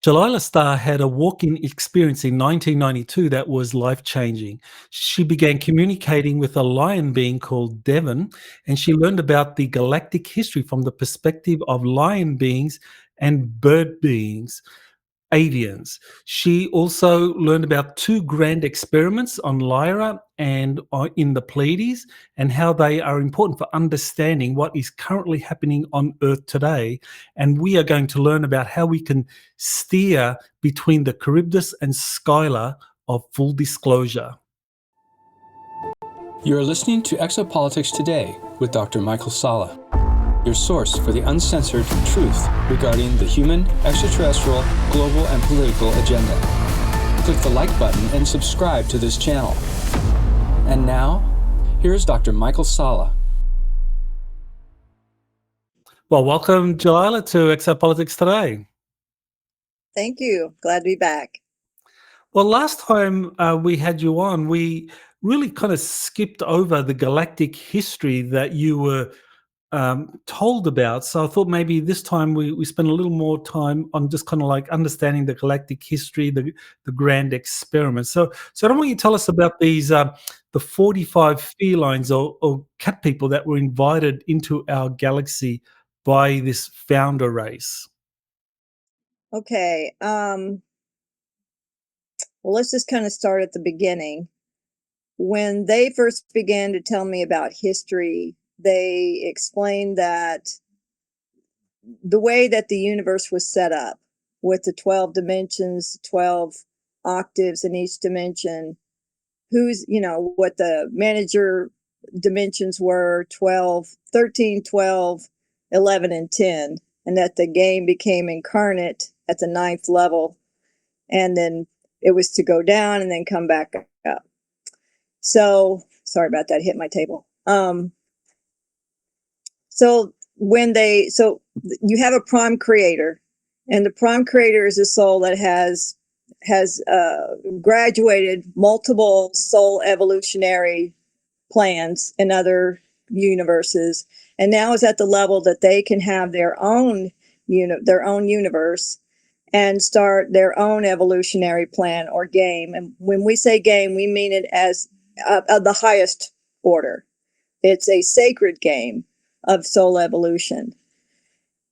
Jelaila Starr had a walk-in experience in 1992 that was life-changing. She began communicating with a lion being called Devon, and she learned about the galactic history from the perspective of lion beings and bird beings. Avians. She also learned about two grand experiments on Lyra and in the Pleiades, and how they are important for understanding what is currently happening on Earth today. And we are going to learn about how we can steer between the Charybdis and Scylla of full disclosure. You are listening to Exopolitics Today with Dr. Michael Salla, your source for the uncensored truth regarding the human, extraterrestrial, global, and political agenda. Click the like button and subscribe to this channel. And now, here's Dr. Michael Salla. Well, welcome, Jelaila, to Exopolitics Today. Thank you. Glad to be back. Well, last time we had you on, we really kind of skipped over the galactic history that you were told about. So I thought maybe this time we spend a little more time on just kind of like understanding the galactic history, the grand experiment. So I don't want you to tell us about these the 45 felines or cat people that were invited into our galaxy by this founder race. Okay. Well, let's just kind of start at the beginning. When they first began to tell me about history, they explained that the way that the universe was set up with the 12 dimensions, 12 octaves in each dimension, what the manager dimensions were 12, 13, 12, 11, and 10, and that the game became incarnate at the 9th level, and then it was to go down and then come back up. So, sorry about that, hit my table. So you have a prime creator, and the prime creator is a soul that has graduated multiple soul evolutionary plans in other universes, and now is at the level that they can have their own universe and start their own evolutionary plan or game. And when we say game, we mean it as of the highest order. It's a sacred game of soul evolution.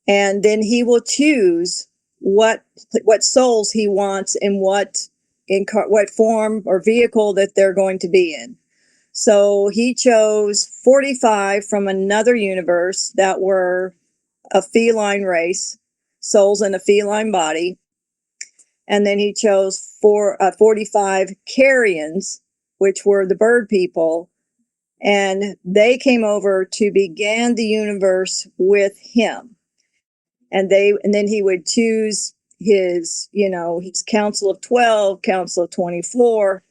And then he will choose what souls he wants and what form or vehicle that they're going to be in. So he chose 45 from another universe that were a feline race, souls in a feline body. And then he chose 45 carrions, which were the bird people. And they came over to begin the universe with him. And then he would choose his council of 12, council of 24,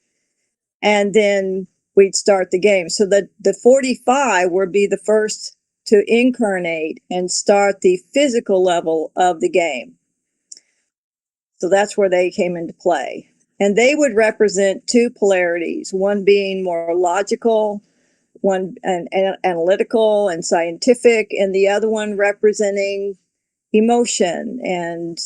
and then we'd start the game. So the 45 would be the first to incarnate and start the physical level of the game. So that's where they came into play. And they would represent two polarities, one being more logical, one analytical and scientific, and the other one representing emotion and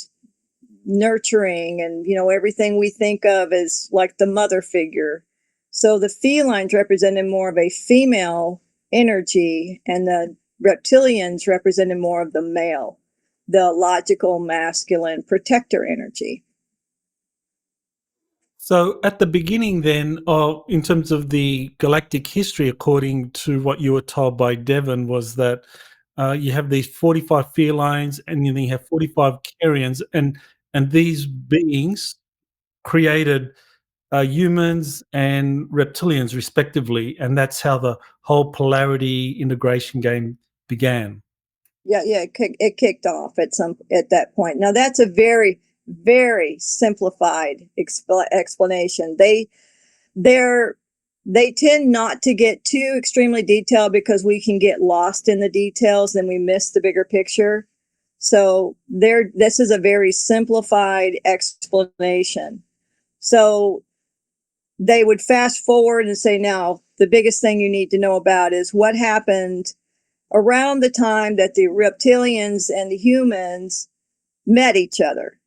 nurturing and everything we think of as like the mother figure. So the felines represented more of a female energy, and the reptilians represented more of the male, the logical, masculine protector energy. So at the beginning then, in terms of the galactic history, according to what you were told by Devon, was that you have these 45 felines and then you have 45 carrions, and these beings created humans and reptilians respectively, and that's how the whole polarity integration game began. Yeah, it kicked off at that point. Now that's a very, very simplified explanation. They tend not to get too extremely detailed because we can get lost in the details and we miss the bigger picture. So this is a very simplified explanation. So they would fast forward and say, now the biggest thing you need to know about is what happened around the time that the reptilians and the humans met each other.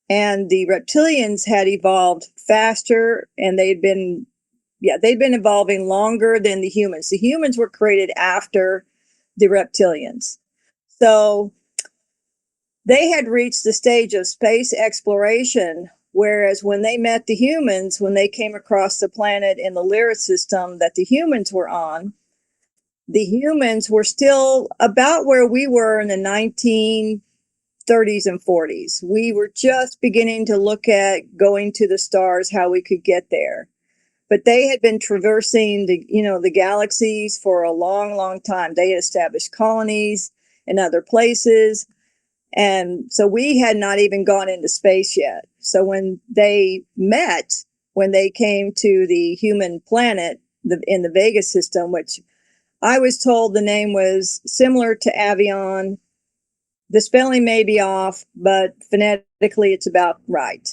And the reptilians had evolved faster, and they'd been evolving longer than the humans. The humans were created after the reptilians. So they had reached the stage of space exploration, whereas when they met the humans, when they came across the planet in the Lyra system that the humans were on, the humans were still about where we were in the 1930s and 40s. We were just beginning to look at going to the stars, how we could get there. But they had been traversing the galaxies for a long, long time. They had established colonies in other places. And so we had not even gone into space yet. So when they met, when they came to the human planet in the Vega system, which I was told the name was similar to Avyon. The spelling may be off, but phonetically it's about right.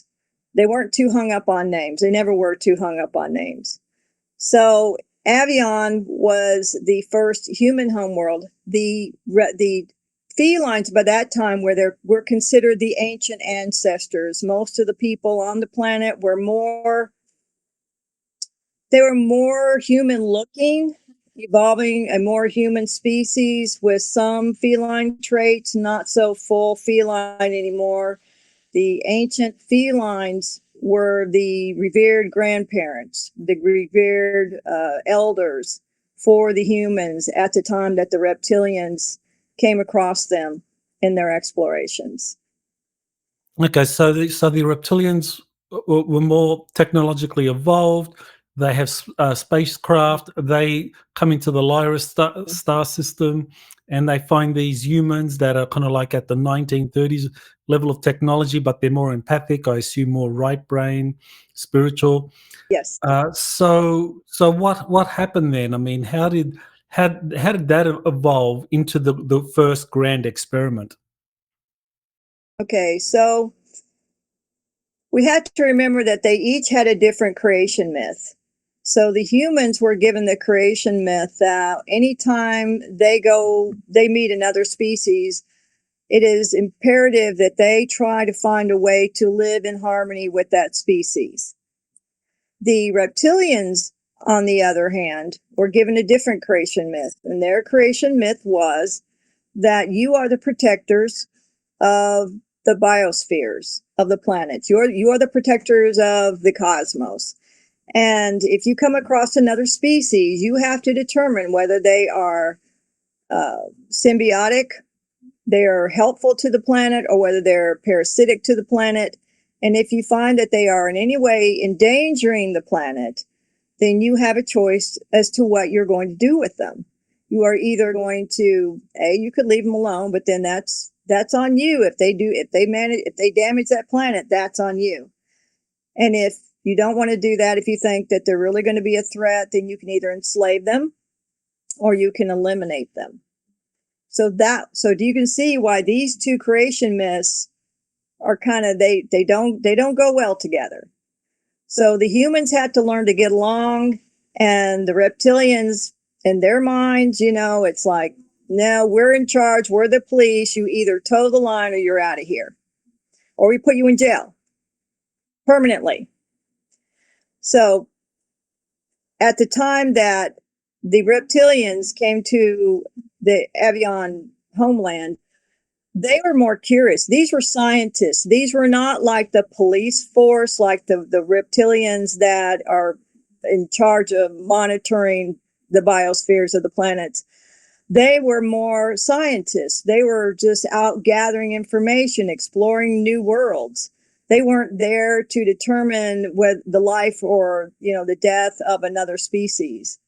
They weren't too hung up on names. They never were too hung up on names. So Avyon was the first human homeworld. The felines by that time were considered the ancient ancestors. Most of the people on the planet were more human looking, evolving a more human species with some feline traits, not so full feline anymore. The ancient felines were the revered grandparents, the revered elders for the humans at the time that the reptilians came across them in their explorations. Okay, so the reptilians were more technologically evolved. They have spacecraft. They come into the Lyra star system, and they find these humans that are kind of like at the 1930s level of technology, but they're more empathic. I assume more right brain, spiritual. Yes. So what happened then? I mean, how did that evolve into the first grand experiment? Okay, so we had to remember that they each had a different creation myth. So the humans were given the creation myth that anytime they meet another species, it is imperative that they try to find a way to live in harmony with that species. The reptilians, on the other hand, were given a different creation myth, and their creation myth was that you are the protectors of the biospheres of the planets. You are the protectors of the cosmos. And if you come across another species, you have to determine whether they are symbiotic, they are helpful to the planet, or whether they're parasitic to the planet. And if you find that they are in any way endangering the planet, then you have a choice as to what you're going to do with them. You are either going to, you could leave them alone, but then that's on you. If they damage that planet, that's on you. And if you don't want to do that, if you think that they're really going to be a threat, then you can either enslave them or you can eliminate them. So you can see why these two creation myths are kind of, they don't go well together. So the humans had to learn to get along, and the reptilians, in their minds, it's like, no, we're in charge. We're the police. You either toe the line or you're out of here, or we put you in jail permanently. So at the time that the reptilians came to the Avyon homeland, they were more curious. These were scientists. These were not like the police force, like the reptilians that are in charge of monitoring the biospheres of the planets. They were more scientists. They were just out gathering information, exploring new worlds. They weren't there to determine whether the life or, the death of another species.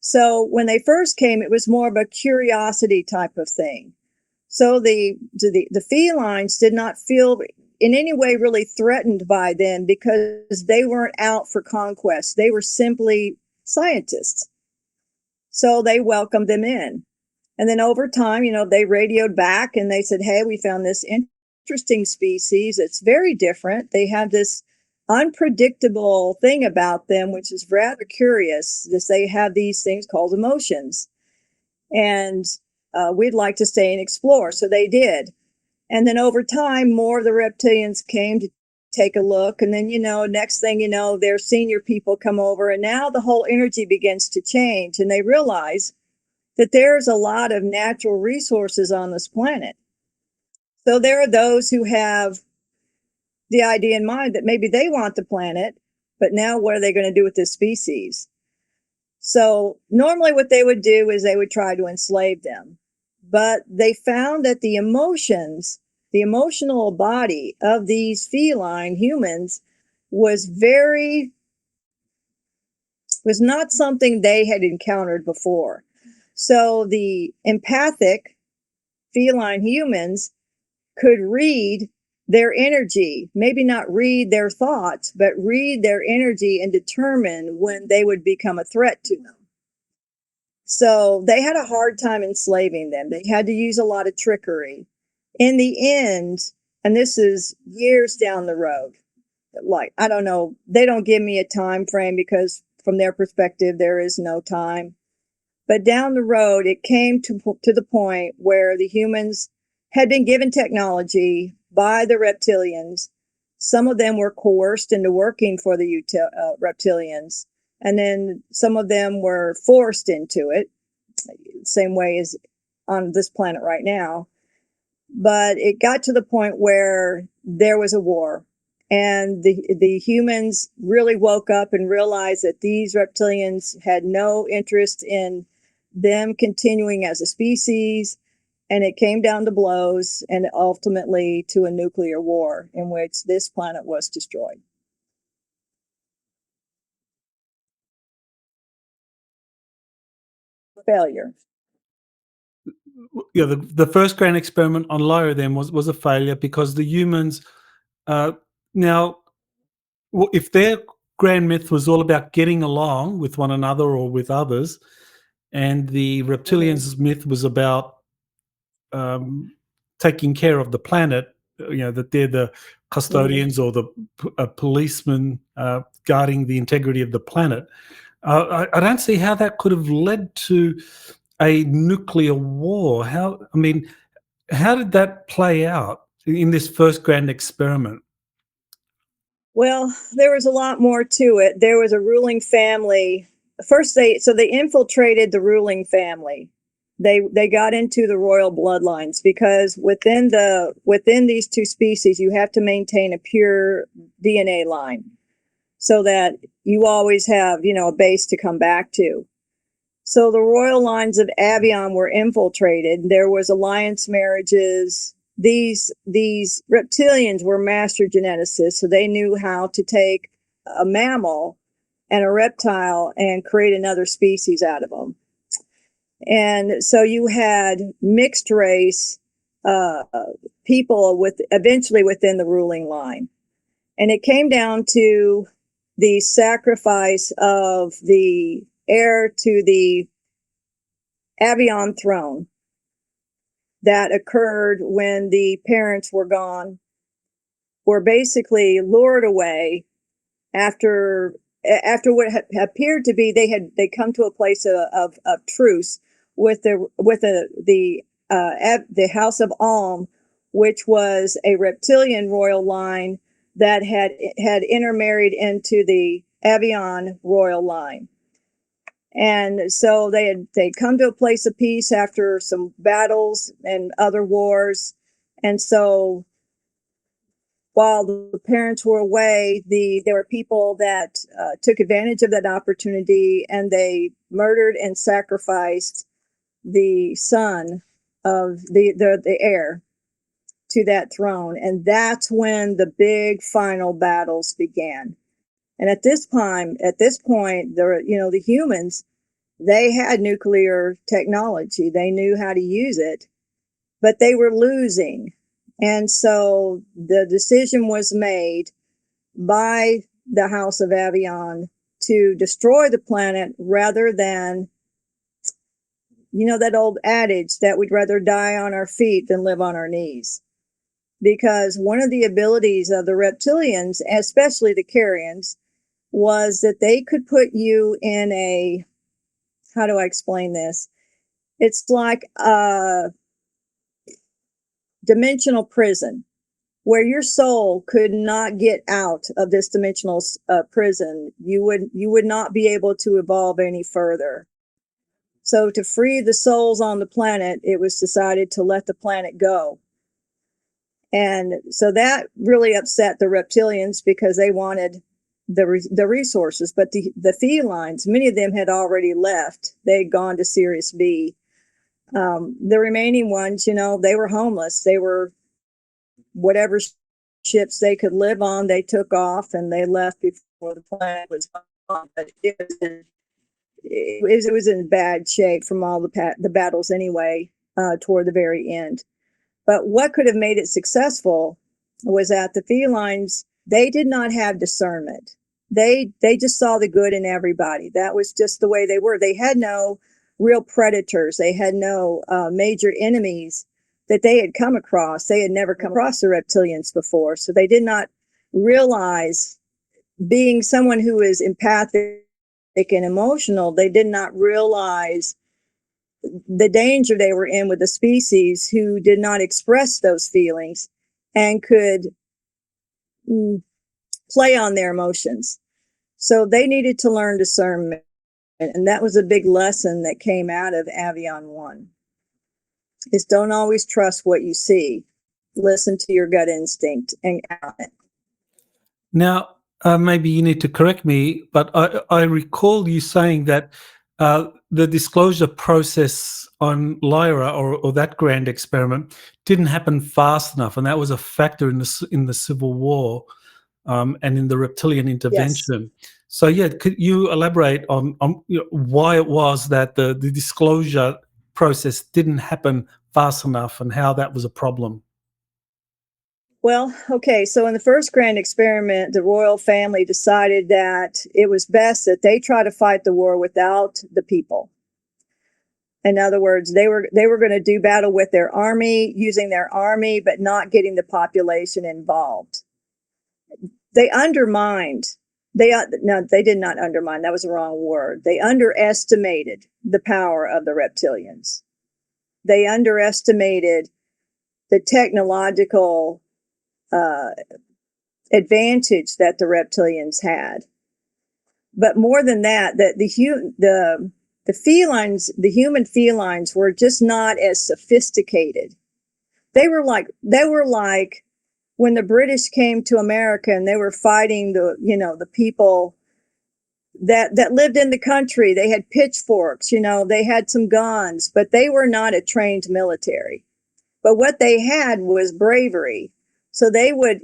So when they first came, it was more of a curiosity type of thing. So the felines did not feel in any way really threatened by them because they weren't out for conquest. They were simply scientists. So they welcomed them in. And then over time, they radioed back and they said, hey, we found this interesting species. It's very different. They have this unpredictable thing about them, which is rather curious. They have these things called emotions. And we'd like to stay and explore. So they did. And then over time, more of the reptilians came to take a look. And then, next thing you know, their senior people come over, and now the whole energy begins to change. And they realize that there's a lot of natural resources on this planet. So there are those who have the idea in mind that maybe they want the planet, but now what are they going to do with this species? So normally what they would do is they would try to enslave them. But they found that the emotional body of these feline humans was not something they had encountered before. So the empathic feline humans could read their energy, maybe not read their thoughts, but read their energy and determine when they would become a threat to them. So they had a hard time enslaving them. They had to use a lot of trickery. In the end, and this is years down the road, like, I don't know, they don't give me a time frame because from their perspective, there is no time. But down the road, it came to the point where the humans had been given technology by the reptilians. Some of them were coerced into working for the reptilians. And then some of them were forced into it, same way as on this planet right now. But it got to the point where there was a war. And the humans really woke up and realized that these reptilians had no interest in them continuing as a species. And it came down to blows and ultimately to a nuclear war in which this planet was destroyed. Failure. Yeah, the first grand experiment on Lyra then was a failure because the humans now, if their grand myth was all about getting along with one another or with others, and the reptilians' myth was about taking care of the planet, that they're the custodians or the policemen guarding the integrity of the planet. I don't see how that could have led to a nuclear war. How did that play out in this first grand experiment? Well, there was a lot more to it. There was a ruling family. First, they infiltrated the ruling family. They got into the royal bloodlines because within these two species, you have to maintain a pure DNA line so that you always have, a base to come back to. So the royal lines of Avyon were infiltrated. There was alliance marriages. These reptilians were master geneticists, so they knew how to take a mammal and a reptile and create another species out of them. And so you had mixed race people eventually within the ruling line. And it came down to the sacrifice of the heir to the Avyon throne that occurred when the parents were gone, were basically lured away after what appeared to be they come to a place of truce with the House of Alm, which was a reptilian royal line that had intermarried into the Avyon royal line. And so they'd come to a place of peace after some battles and other wars. And so while the parents were away, there were people that took advantage of that opportunity, and they murdered and sacrificed the son of the heir to that throne. And that's when the big final battles began. And at this point, the humans, they had nuclear technology. They knew how to use it, but they were losing. And so the decision was made by the House of Avyon to destroy the planet rather than, that old adage that we'd rather die on our feet than live on our knees. Because one of the abilities of the reptilians, especially the Carians, was that they could put you in a, how do I explain this? It's like a dimensional prison. where your soul could not get out of this dimensional prison. You would not be able to evolve any further. So to free the souls on the planet, it was decided to let the planet go. And so that really upset the reptilians because they wanted the resources. But the felines, many of them had already left. They'd gone to Sirius B. The remaining ones, they were homeless. They were whatever ships they could live on, they took off and they left before the planet was gone. But it was in bad shape from all the battles anyway, toward the very end. But what could have made it successful was that the felines, they did not have discernment. They just saw the good in everybody. That was just the way they were. They had no real predators. They had no major enemies that they had come across. They had never come across the reptilians before. So they did not realize, being someone who is empathic and emotional, they did not realize the danger they were in with the species who did not express those feelings and could play on their emotions. So they needed to learn discernment. And that was a big lesson that came out of Avyon 1. Is don't always trust what you see. Listen to your gut instinct and act on it. Now, maybe you need to correct me, but I recall you saying that the disclosure process on Lyra or that grand experiment didn't happen fast enough, and that was a factor in the Civil War and in the Reptilian intervention. Yes. So, yeah, could you elaborate on why it was that the disclosure process didn't happen fast enough and how that was a problem? Well, okay, so in the first grand experiment, the royal family decided that it was best that they try to fight the war without the people. In other words, they were going to do battle with their army, using their army, but not getting the population involved. They undermined. They did not undermine. That was the wrong word. They underestimated the power of the reptilians. They underestimated the technological advantage that the reptilians had. But more than that, the felines, the human felines, were just not as sophisticated. They were like when the British came to America and they were fighting the people that lived in the country. They had pitchforks, they had some guns, but they were not a trained military. But what they had was bravery. So they would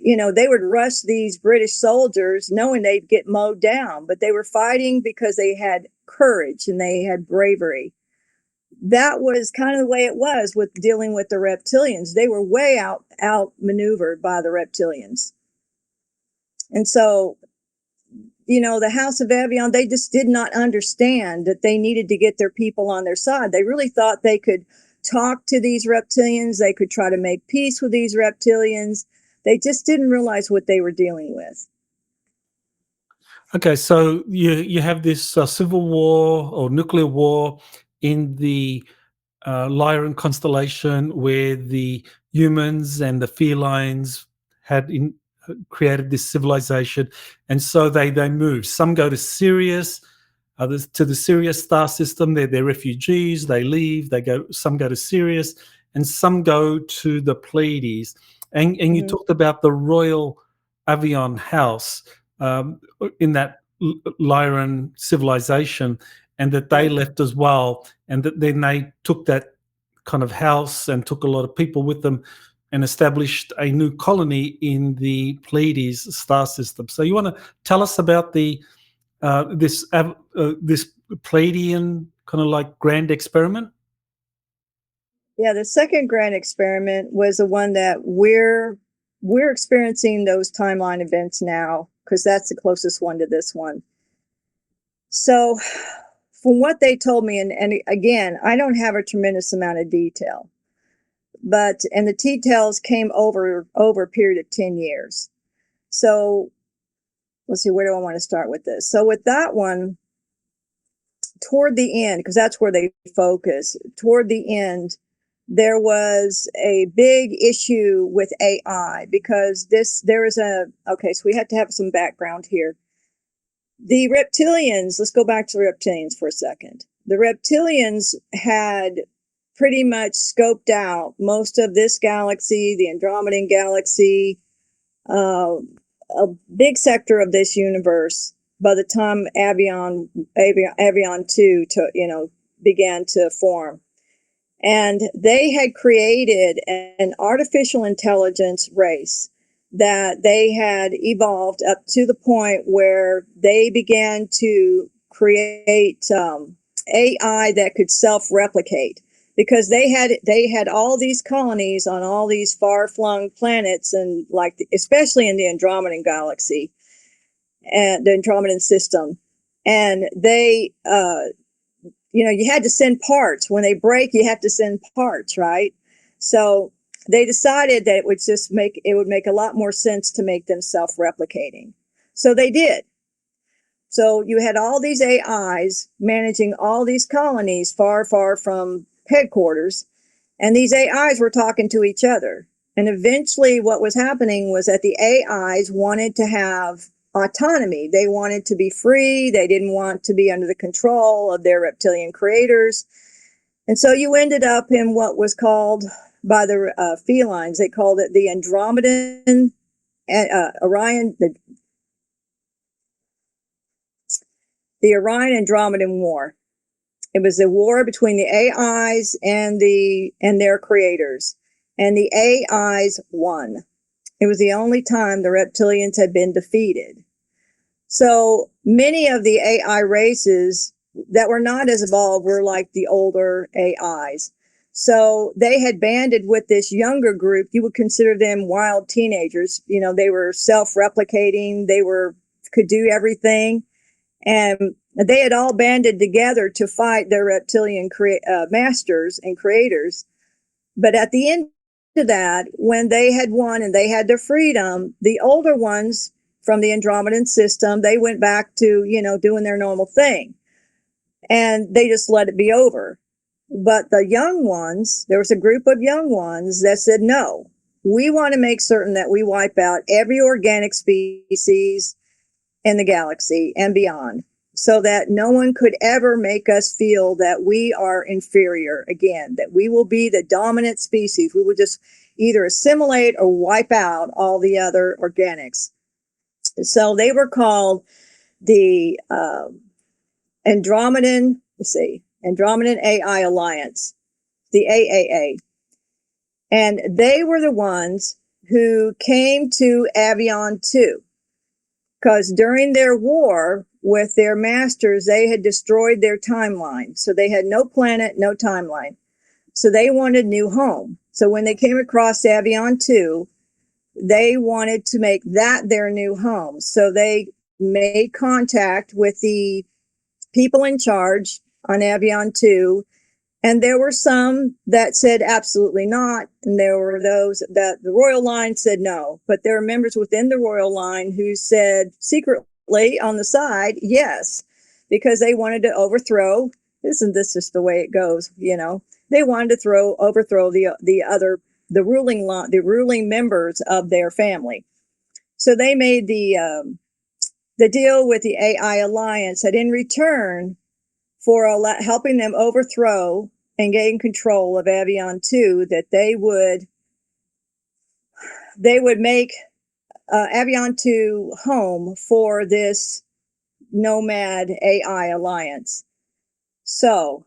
rush these British soldiers knowing they'd get mowed down, but they were fighting because they had courage and they had bravery. That was kind of the way it was with dealing with the reptilians. They were way outmaneuvered by the reptilians. And so, the House of Avyon, they just did not understand that they needed to get their people on their side. They really thought they could talk to these reptilians. They could try to make peace with these reptilians. They just didn't realize what they were dealing with. Okay, so you have this civil war or nuclear war in the Lyran constellation, where the humans and the felines had created this civilization, and so they move. Some go to Sirius, others to the Sirius star system. They're refugees. They leave. Some go to Sirius, and some go to the Pleiades. And mm-hmm. You talked about the Royal Avyon house in that Lyran civilization, and that they left as well, and that then they took that kind of house and took a lot of people with them and established a new colony in the Pleiades star system. So you want to tell us about this Pleiadian kind of like grand experiment? Yeah, the second grand experiment was the one that we're experiencing those timeline events now, because that's the closest one to this one. So from what they told me, and again, I don't have a tremendous amount of detail, and the details came over a period of 10 years. So let's see, where do I want to start with this? So with that one, toward the end, because that's where they focus, toward the end, there was a big issue with AI because so we have to have some background here. The reptilians, let's go back to the reptilians for a second. The reptilians had pretty much scoped out most of this galaxy, the Andromedan galaxy, a big sector of this universe by the time Avyon 2 began to form. And they had created an artificial intelligence race that they had evolved up to the point where they began to create AI that could self-replicate, because they had all these colonies on all these far-flung planets, and especially in the Andromedan galaxy and the Andromedan system. And they you had to send parts. When they break, you have to send parts, right? So they decided that it would make a lot more sense to make them self-replicating. So they did. So you had all these AIs managing all these colonies far, far from headquarters, and these AIs were talking to each other. And eventually what was happening was that the AIs wanted to have autonomy. They wanted to be free. They didn't want to be under the control of their reptilian creators. And so you ended up in what was called by the felines, they called it the Andromedan Orion, the Orion Andromedan War. It was a war between the AIs and their creators, and the AIs won. It was the only time the reptilians had been defeated. So many of the AI races that were not as evolved were like the older AIs. So they had banded with this younger group. You would consider them wild teenagers. They were self-replicating. They could do everything. And they had all banded together to fight their reptilian masters and creators. But at the end of that, when they had won and they had their freedom, the older ones from the Andromedan system, they went back to, doing their normal thing. And they just let it be over. But the young ones, there was a group of young ones that said, no, we want to make certain that we wipe out every organic species in the galaxy and beyond, so that no one could ever make us feel that we are inferior again, that we will be the dominant species. We will just either assimilate or wipe out all the other organics. So they were called the Andromedan AI Alliance, the AAA. And they were the ones who came to Avyon 2, because during their war with their masters, they had destroyed their timeline. So they had no planet, no timeline. So they wanted new home. So when they came across Avyon 2, they wanted to make that their new home. So they made contact with the people in charge on Avyon 2. And there were some that said absolutely not. And there were those that the royal line said no. But there were members within the royal line who said secretly on the side, yes, because they wanted to overthrow. Isn't this just the way it goes? They wanted to overthrow the ruling members of their family. So they made the deal with the AI Alliance that in return for helping them overthrow and gain control of Avyon 2, that they would make Avyon 2 home for this nomad AI alliance. So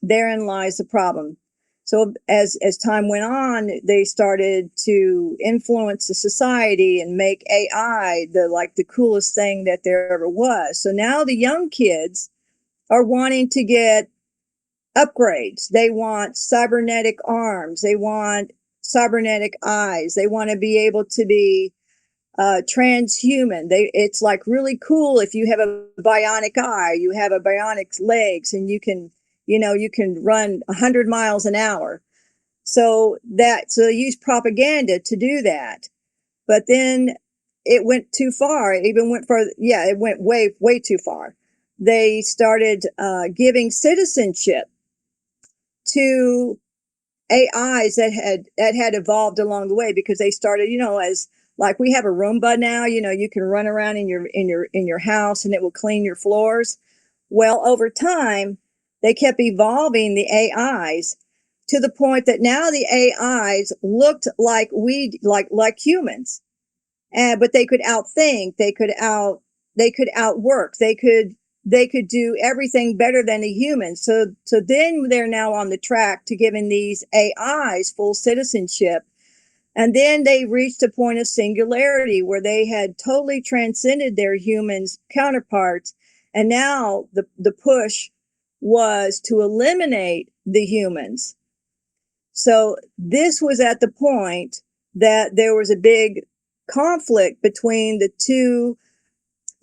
therein lies the problem. So as time went on, they started to influence the society and make AI the coolest thing that there ever was. So now the young kids are wanting to get upgrades. They want cybernetic arms. They want cybernetic eyes. They want to be able to be transhuman. It's like really cool if you have a bionic eye, you have a bionic legs, and you can run 100 miles an hour. So they use propaganda to do that. But then it went too far. It even went further. Yeah, it went way, way too far. They started giving citizenship to AIs that had evolved along the way, because they started, as like we have a Roomba now, you can run around in your house and it will clean your floors. Well, over time, they kept evolving the AIs to the point that now the AIs looked like humans, but they could outthink, they could outwork, they could do everything better than the humans. So then they're now on the track to giving these AIs full citizenship. And then they reached a point of singularity where they had totally transcended their humans counterparts. And now the push was to eliminate the humans. So this was at the point that there was a big conflict between the two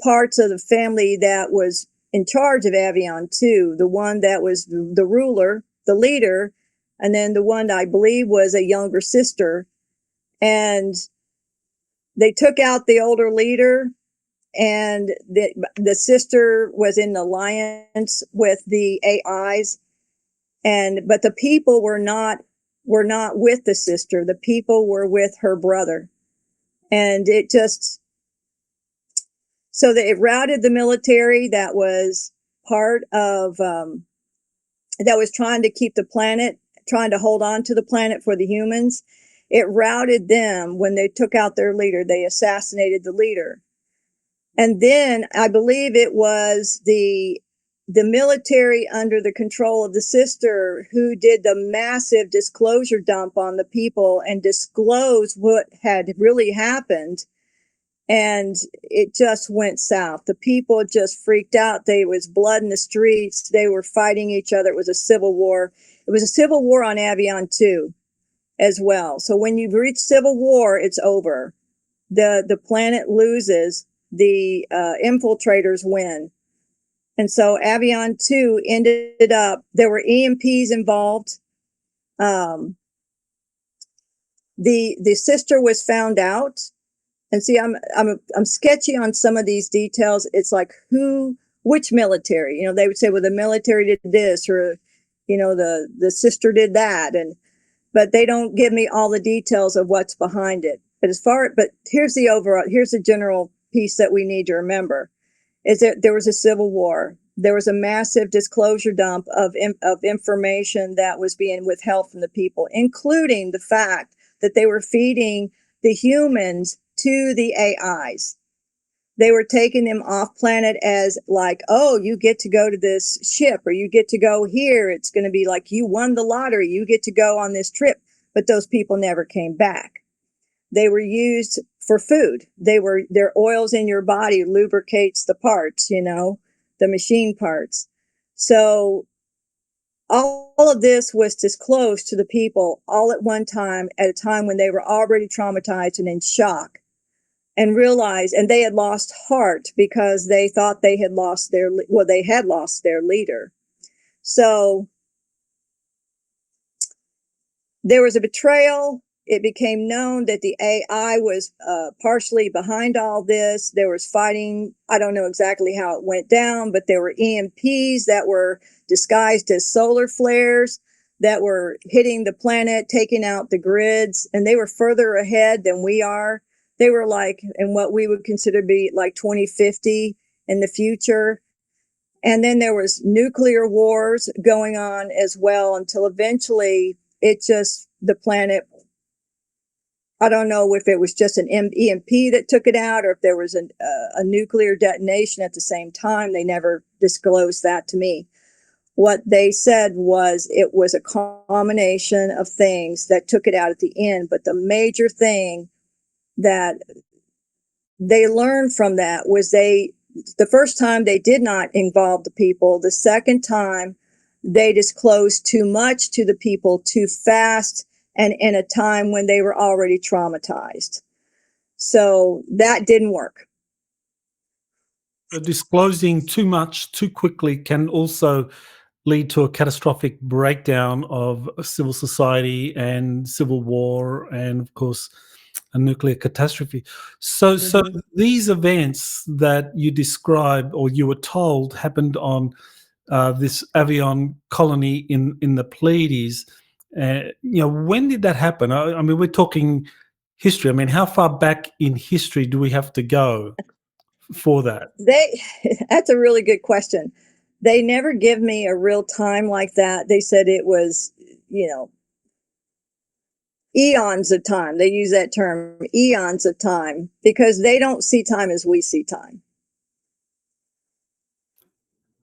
parts of the family that was in charge of Avyon 2, the one that was the ruler, the leader, and then the one I believe was a younger sister. And they took out the older leader, and the sister was in alliance with the AIs, but the people were not with the sister. The people were with her brother, and it just so that it routed the military that was part of that was trying to keep the planet, trying to hold on to the planet for the humans. It routed them when they took out their leader. They assassinated the leader. And then I believe it was the military under the control of the sister who did the massive disclosure dump on the people and disclosed what had really happened. And it just went south. The people just freaked out. There was blood in the streets. They were fighting each other. It was a civil war. It was a civil war on Avyon too, as well. So when you reach civil war, it's over. The planet loses. The infiltrators win. And so Avyon 2 ended up, there were EMPs involved. The sister was found out. And see, I'm sketchy on some of these details. It's like which military? They would say, well, the military did this, or the sister did that, but they don't give me all the details of what's behind it. But here's the general piece that we need to remember, is that there was a civil war. There was a massive disclosure dump of information that was being withheld from the people, including the fact that they were feeding the humans to the AIs. They were taking them off planet as like, oh, you get to go to this ship, or you get to go here. It's going to be like you won the lottery. You get to go on this trip. But those people never came back. They were used for food. Their oils in your body lubricates the parts, the machine parts. So all of this was disclosed to the people all at one time, at a time when they were already traumatized and in shock, and realized, and they had lost heart because they thought they had lost their leader. So there was a betrayal. It became known that the AI was partially behind all this. There was fighting. I don't know exactly how it went down, but there were EMPs that were disguised as solar flares that were hitting the planet, taking out the grids, and they were further ahead than we are. They were like in what we would consider to be like 2050 in the future. And then there was nuclear wars going on as well, until eventually the planet, I don't know if it was just an EMP that took it out, or if there was a nuclear detonation at the same time. They never disclosed that to me. What they said was it was a combination of things that took it out at the end. But the major thing that they learned from that was the first time they did not involve the people. The second time they disclosed too much to the people too fast, and in a time when they were already traumatized. So that didn't work. Disclosing too much too quickly can also lead to a catastrophic breakdown of civil society and civil war, and of course a nuclear catastrophe. So these events that you describe, or you were told, happened on this Avyon colony in the Pleiades. When did that happen? I mean, we're talking history. I mean, how far back in history do we have to go for that? That's a really good question. They never give me a real time like that. They said it was, eons of time. They use that term, eons of time, because they don't see time as we see time.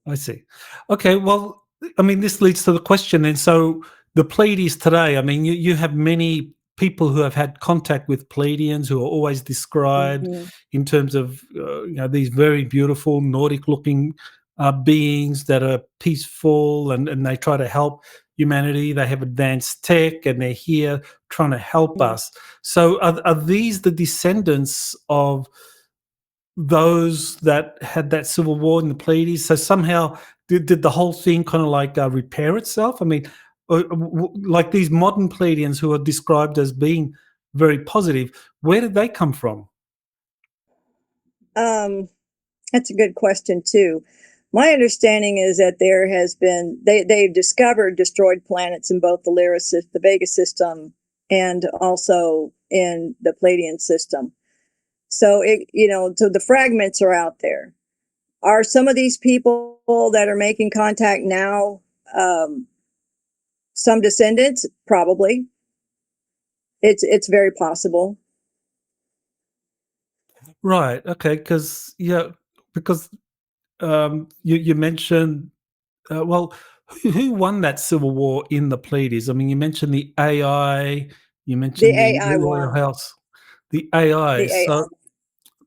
I see. Okay, well, I mean, this leads to the question then. So the Pleiades today, I mean, you have many people who have had contact with Pleiadians who are always described Hmm. in terms of, these very beautiful Nordic-looking beings that are peaceful and they try to help humanity. They have advanced tech and they're here trying to help us. So are these the descendants of those that had that civil war in the Pleiades? So somehow did the whole thing kind of like repair itself? I mean, like these modern Pleiadians who are described as being very positive, where did they come from? That's a good question too. My understanding is that there has been they've discovered destroyed planets in both the Vega system and also in the Pleiadian system. So so the fragments are out there. Are some of these people that are making contact now some descendants? Probably. It's very possible. Right. Okay. Because you mentioned well, who won that civil war in the Pleiades? I mean, you mentioned the AI, you The mentioned the AI Royal won. House, the AI. The So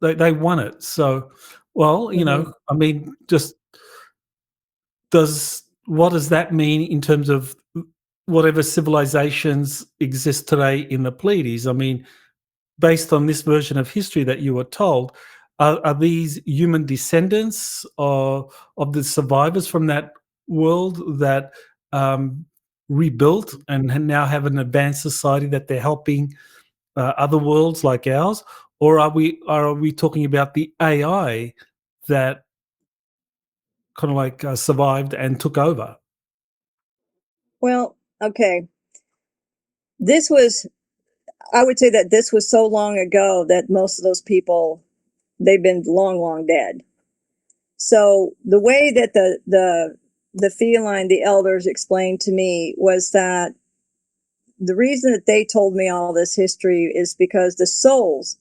AI. they won it. So, well, Hmm. I mean, just what does that mean in terms of whatever civilizations exist today in the Pleiades? I mean, based on this version of history that you were told, are these human descendants of the survivors from that world that rebuilt and now have an advanced society that they're helping other worlds like ours, or are we talking about the AI that kind of like survived and took over? Well, okay. This was I would say that this was so long ago that most of those people they've been long, long dead. So the way that the feline, the elders explained to me was that the reason that they told me all this history is because the souls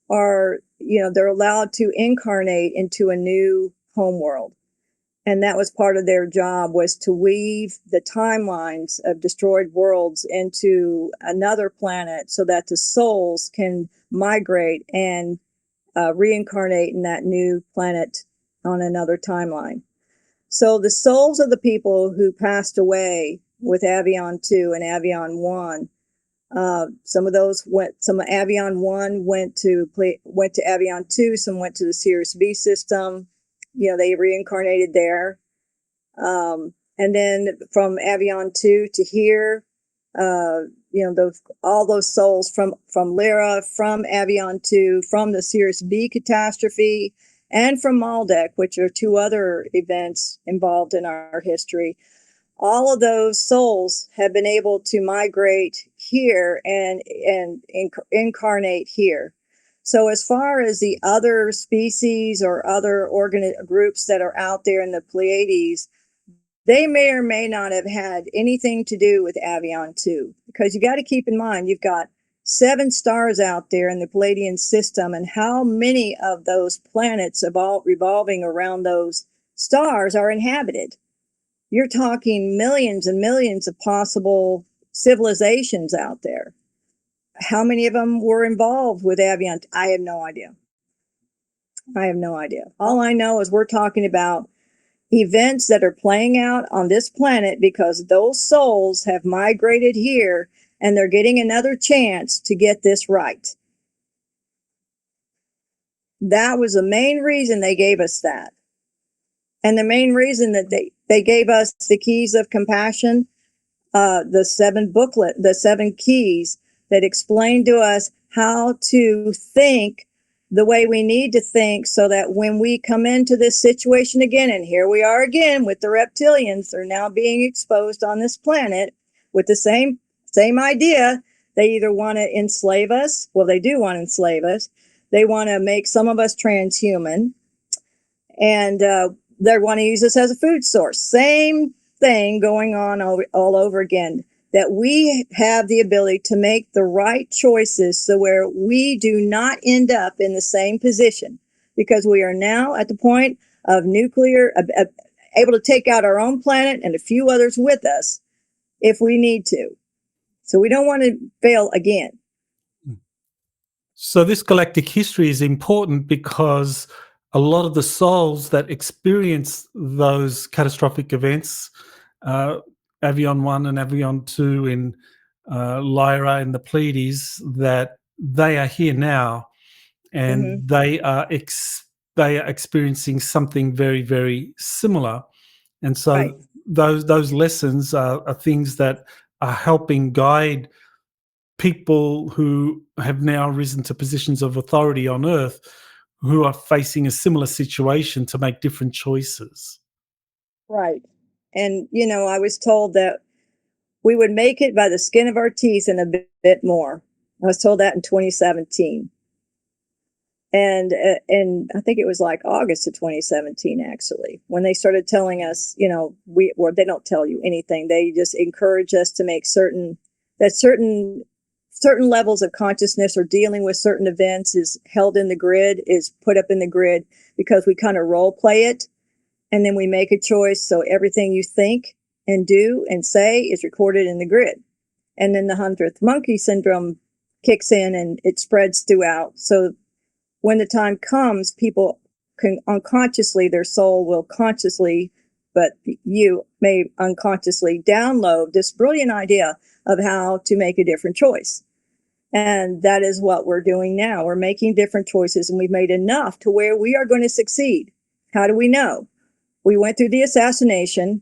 are, they're allowed to incarnate into a new homeworld. And that was part of their job, was to weave the timelines of destroyed worlds into another planet so that the souls can migrate and reincarnate in that new planet on another timeline. So the souls of the people who passed away with Avyon 2 and Avyon 1, some of Avyon 1 went to Avyon 2, some went to the Sirius B system. They reincarnated there. And then from Avyon 2 to here, all those souls from Lyra, from Avyon 2, from the Sirius B catastrophe, and from Maldek, which are two other events involved in our history. All of those souls have been able to migrate here and incarnate here. So as far as the other species or other groups that are out there in the Pleiades, they may or may not have had anything to do with Avyon 2, because you got to keep in mind, you've got 7 stars out there in the Pleiadian system, and how many of those planets revolving around those stars are inhabited. You're talking millions and millions of possible civilizations out there. How many of them were involved with Avyon? I have no idea. All I know is we're talking about events that are playing out on this planet because those souls have migrated here and they're getting another chance to get this right. That was the main reason they gave us that. And the main reason that they gave us the keys of compassion, the 7 keys that explain to us how to think the way we need to think, so that when we come into this situation again, and here we are again with the reptilians, they're now being exposed on this planet with the same Same idea. They either want to enslave us. Well, they do want to enslave us. They want to make some of us transhuman. And they want to use us as a food source. Same thing going on all over again. That we have the ability to make the right choices so where we do not end up in the same position. Because we are now at the point of nuclear, able to take out our own planet and a few others with us if we need to. So we don't want to fail again. So this galactic history is important because a lot of the souls that experience those catastrophic events, Avyon 1 and Avyon 2 in Lyra and the Pleiades, that they are here now, and they are experiencing something very, very similar. And so Right. those lessons are things that are helping guide people who have now risen to positions of authority on Earth, who are facing a similar situation, to make different choices. Right. And, I was told that we would make it by the skin of our teeth and a bit more. I was told that in 2017. And I think it was like August of 2017, actually, when they started telling us, they don't tell you anything. They just encourage us to make certain levels of consciousness or dealing with certain events is held in the grid, is put up in the grid, because we kind of role play it. And then we make a choice. So everything you think and do and say is recorded in the grid. And then the 100th monkey syndrome kicks in and it spreads throughout. So when the time comes, people can unconsciously, their soul will consciously, but you may unconsciously download this brilliant idea of how to make a different choice. And that is what we're doing now. We're making different choices, and we've made enough to where we are going to succeed. How do we know? We went through the assassination,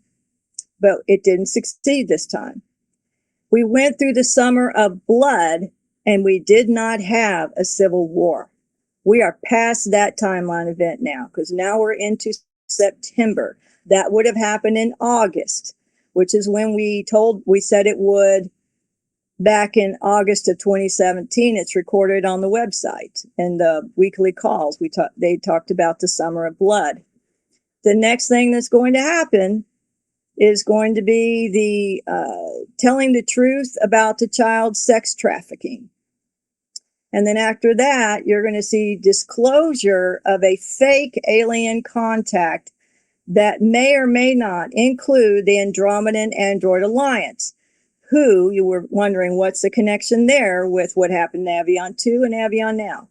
but it didn't succeed this time. We went through the summer of blood, and we did not have a civil war. We are past that timeline event now, because now we're into September. That would have happened in August, which is when we said it would back in August of 2017. It's recorded on the website and the weekly calls. They talked about the summer of blood. The next thing that's going to happen is going to be the telling the truth about the child sex trafficking. And then after that, you're going to see disclosure of a fake alien contact that may or may not include the Andromedan Android Alliance, who you were wondering what's the connection there with what happened in Avyon 2 and Avyon now.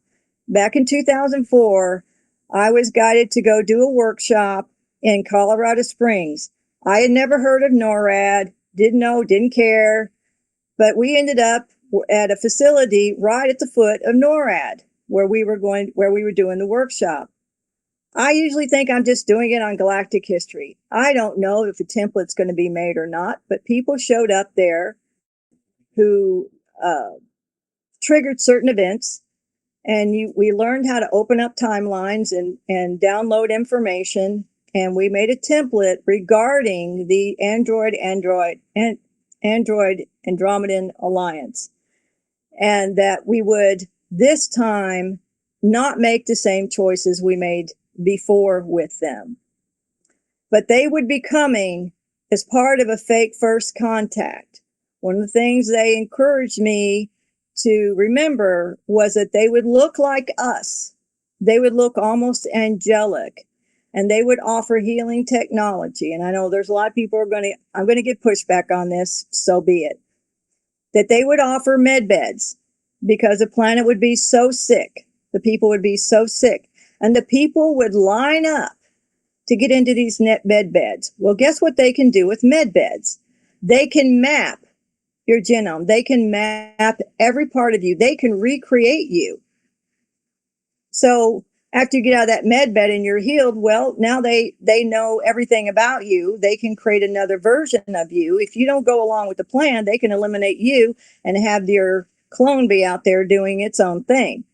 Back in 2004, I was guided to go do a workshop in Colorado Springs. I had never heard of NORAD, didn't know, didn't care, but we ended up at a facility right at the foot of NORAD where we were doing the workshop. I usually think I'm just doing it on galactic history. I don't know if a template's going to be made or not, but people showed up there who triggered certain events, and we learned how to open up timelines and download information, and we made a template regarding the Andromedan Alliance, and that we would this time not make the same choices we made before with them. But they would be coming as part of a fake first contact. One of the things they encouraged me to remember was that they would look like us. They would look almost angelic, and they would offer healing technology. And I know there's a lot of people I'm going to get pushback on this, so be it. That they would offer med beds because the planet would be so sick. The people would be so sick. And the people would line up to get into these med beds. Well, guess what they can do with med beds? They can map your genome. They can map every part of you. They can recreate you. So after you get out of that med bed and you're healed, well, now they know everything about you. They can create another version of you. If you don't go along with the plan, they can eliminate you and have your clone be out there doing its own thing.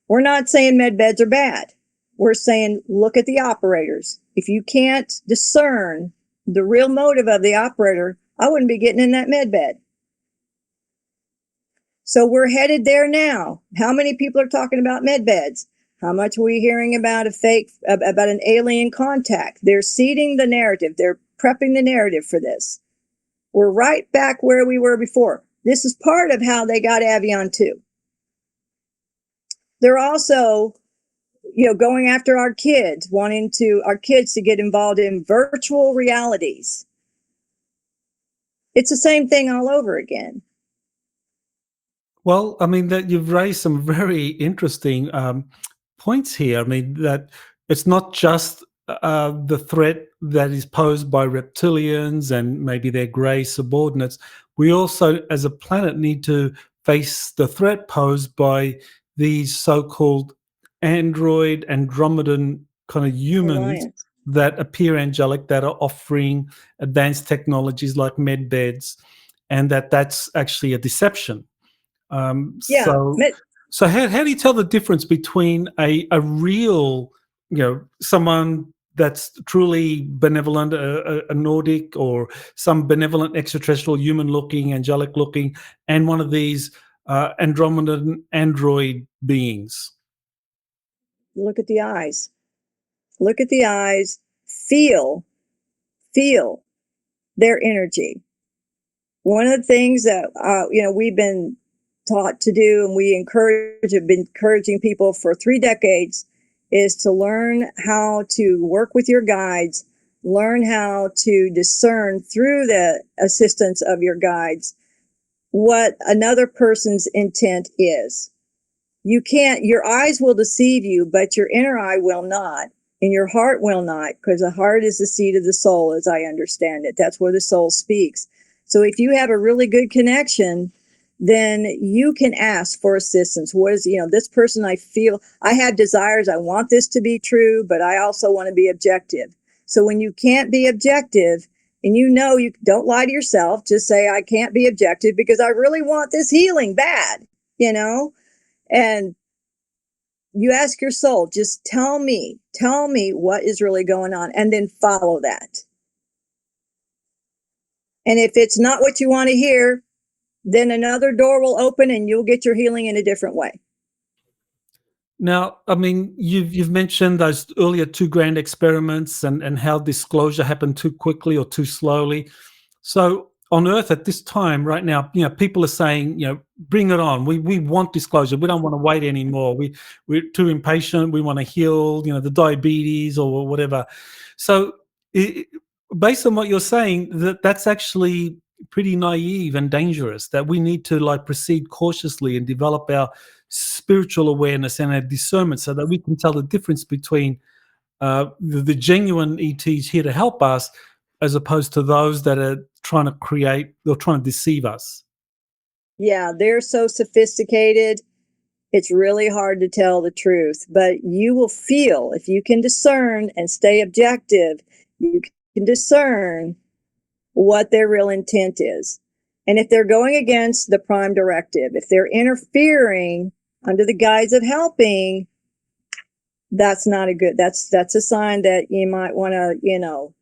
We're not saying med beds are bad. We're saying look at the operators. If you can't discern the real motive of the operator, I wouldn't be getting in that med bed. So we're headed there now. How many people are talking about med beds? How much are we hearing about about an alien contact? They're seeding the narrative. They're prepping the narrative for this. We're right back where we were before. This is part of how they got Avyon too. They're also, going after our kids, wanting our kids to get involved in virtual realities. It's the same thing all over again. Well, I mean, that you've raised some very interesting points here. I mean, that it's not just the threat that is posed by reptilians and maybe their grey subordinates. We also, as a planet, need to face the threat posed by these so-called Andromedan kind of humans Alliance. that appear angelic, that are offering advanced technologies like med beds, and that's actually a deception. Yeah. So how do you tell the difference between a real, someone that's truly benevolent, a Nordic, or some benevolent extraterrestrial, human-looking, angelic-looking, and one of these Andromedan android beings? Look at the eyes. Look at the eyes. Feel their energy. One of the things that we've been taught to do, and have been encouraging people for 3 decades, is to learn how to work with your guides, learn how to discern through the assistance of your guides what another person's intent is. Your eyes will deceive you, but your inner eye will not, and your heart will not, because the heart is the seat of the soul, as I understand it. That's where the soul speaks. So if you have a really good connection, then you can ask for assistance. What is, this person, I feel, I have desires, I want this to be true, but I also want to be objective. So when you can't be objective, and you don't lie to yourself, just say, I can't be objective because I really want this healing bad, and you ask your soul, just tell me what is really going on, and then follow that. And if it's not what you want to hear, then another door will open and you'll get your healing in a different way. Now, I mean, you've mentioned those earlier 2 grand experiments and how disclosure happened too quickly or too slowly. So on Earth at this time, right now, people are saying, bring it on. We want disclosure. We don't want to wait anymore. We're too impatient. We want to heal, the diabetes or whatever. So based on what you're saying, that's actually pretty naive and dangerous, that we need to proceed cautiously and develop our spiritual awareness and our discernment so that we can tell the difference between the genuine ETs here to help us as opposed to those that are trying to deceive us. Yeah, they're so sophisticated. It's really hard to tell the truth, but you will feel, if you can discern and stay objective, you can discern what their real intent is. And if they're going against the prime directive, if they're interfering under the guise of helping, that's not a good, that's a sign that you might want to,